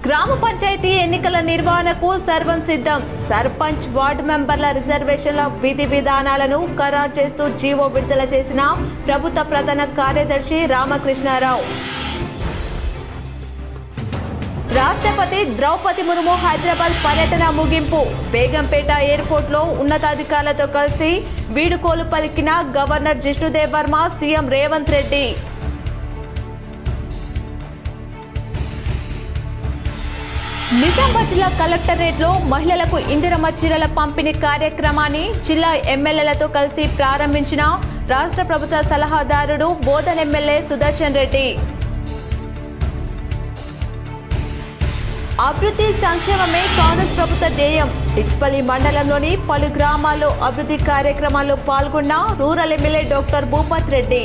గ్రామ పంచాయతీ ఎన్నికల నిర్వహణకు సర్వం సిద్ధం. సర్పంచ్, వార్డు మెంబర్ల రిజర్వేషన్ల విధి విధానాలను ఖరారు చేస్తూ జీవో విడుదల చేసిన ప్రభుత్వ ప్రధాన కార్యదర్శి రామకృష్ణారావు. రాష్ట్రపతి ద్రౌపది ముర్ము హైదరాబాద్ పర్యటన ముగింపు. బేగంపేట ఎయిర్పోర్ట్ లో ఉన్నతాధికారులతో కలిసి వీడుకోలు పలికిన గవర్నర్ జిష్ణుదేవ్ వర్మ, సీఎం రేవంత్ రెడ్డి. నిజామాబాద్ జిల్లా కలెక్టరేట్ లో మహిళలకు ఇందిరమ్మ చీరల పంపిణీ కార్యక్రమాన్ని జిల్లా ఎమ్మెల్యేలతో కలిసి ప్రారంభించిన రాష్ట్ర ప్రభుత్వ సలహాదారుడు బోధన్ ఎమ్మెల్యే సుదర్శన్ రెడ్డి. అభివృద్ధి సంక్షేమమే కాంగ్రెస్ ప్రభుత్వ ధ్యేయం. డిచ్పల్లి మండలంలోని పలు గ్రామాల్లో అభివృద్ధి కార్యక్రమాల్లో పాల్గొన్న rural MLA doctor Bhupath Reddy.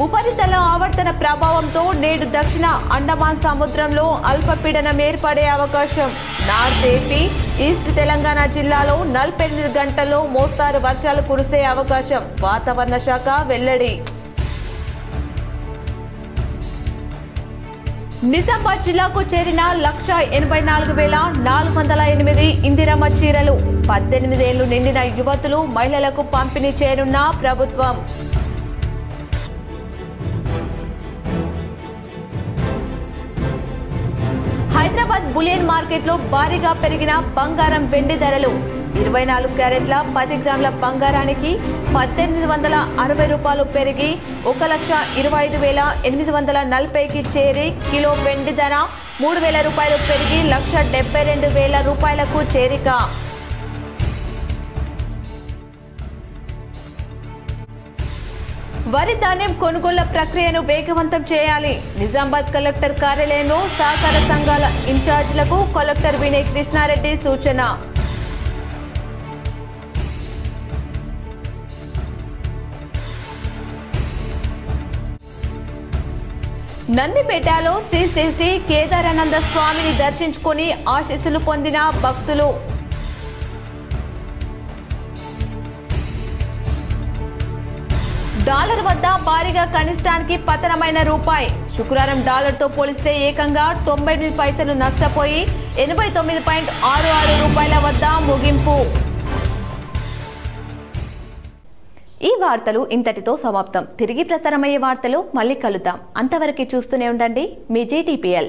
ఉపరితల ఆవర్తన ప్రభావంతో నేడు దక్షిణ అండమాన్ సముద్రంలో అల్పపీడనం ఏర్పడే అవకాశం. నార్త్ ఏపీ, ఈస్ట్ తెలంగాణ జిల్లాలో 48 గంటల్లో మోస్తారు వర్షాలు కురిసే అవకాశం. వాతావరణ శాఖ వెల్లడి. నిజామాబాద్ జిల్లాకు చేరిన 1,84,408 ఇందిరమ్మ చీరలు. 18 ఏళ్లు నిండిన యువతులు, మహిళలకు పంపిణీ చేయనున్న ప్రభుత్వం. హైదరాబాద్ బులియన్ మార్కెట్ లో భారీగా పెరిగిన బంగారం, వెండి ధరలు. 24 క్యారెట్ల 10 గ్రాముల బంగారానికి 1,860 రూపాయలు పెరిగి 1,25,840కి చేరి కిలో వెండి ధర 3,000 రూపాయలు పెరిగి 1,72,000 రూపాయలకు చేరిక. వరి ధాన్యం కొనుగోళ్ల ప్రక్రియను వేగవంతం చేయాలి. నిజామాబాద్ కలెక్టర్ కార్యాలయంలో సహకార సంఘాల ఇన్ఛార్జీలకు కలెక్టర్ వినయ్ కృష్ణారెడ్డి సూచన. నందిపేటలో శ్రీ శ్రీ శ్రీ కేదారానంద స్వామిని దర్శించుకుని ఆశీస్సులు పొందిన భక్తులు. డాలర్ వద్ద భారీగా కనిష్టానికి పతనమైన రూపాయి. శుక్రవారం డాలర్తో పోలిస్తే ఏకంగా 98 పైసలు నష్టపోయి 89.66 రూపాయల వద్ద ముగింపు. ఈ వార్తలు ఇంతటితో సమాప్తం. తిరిగి ప్రసారమయ్యే వార్తలు మళ్ళీ కలుద్దాం. అంతవరకు చూస్తూనే ఉండండి మీ GTPL.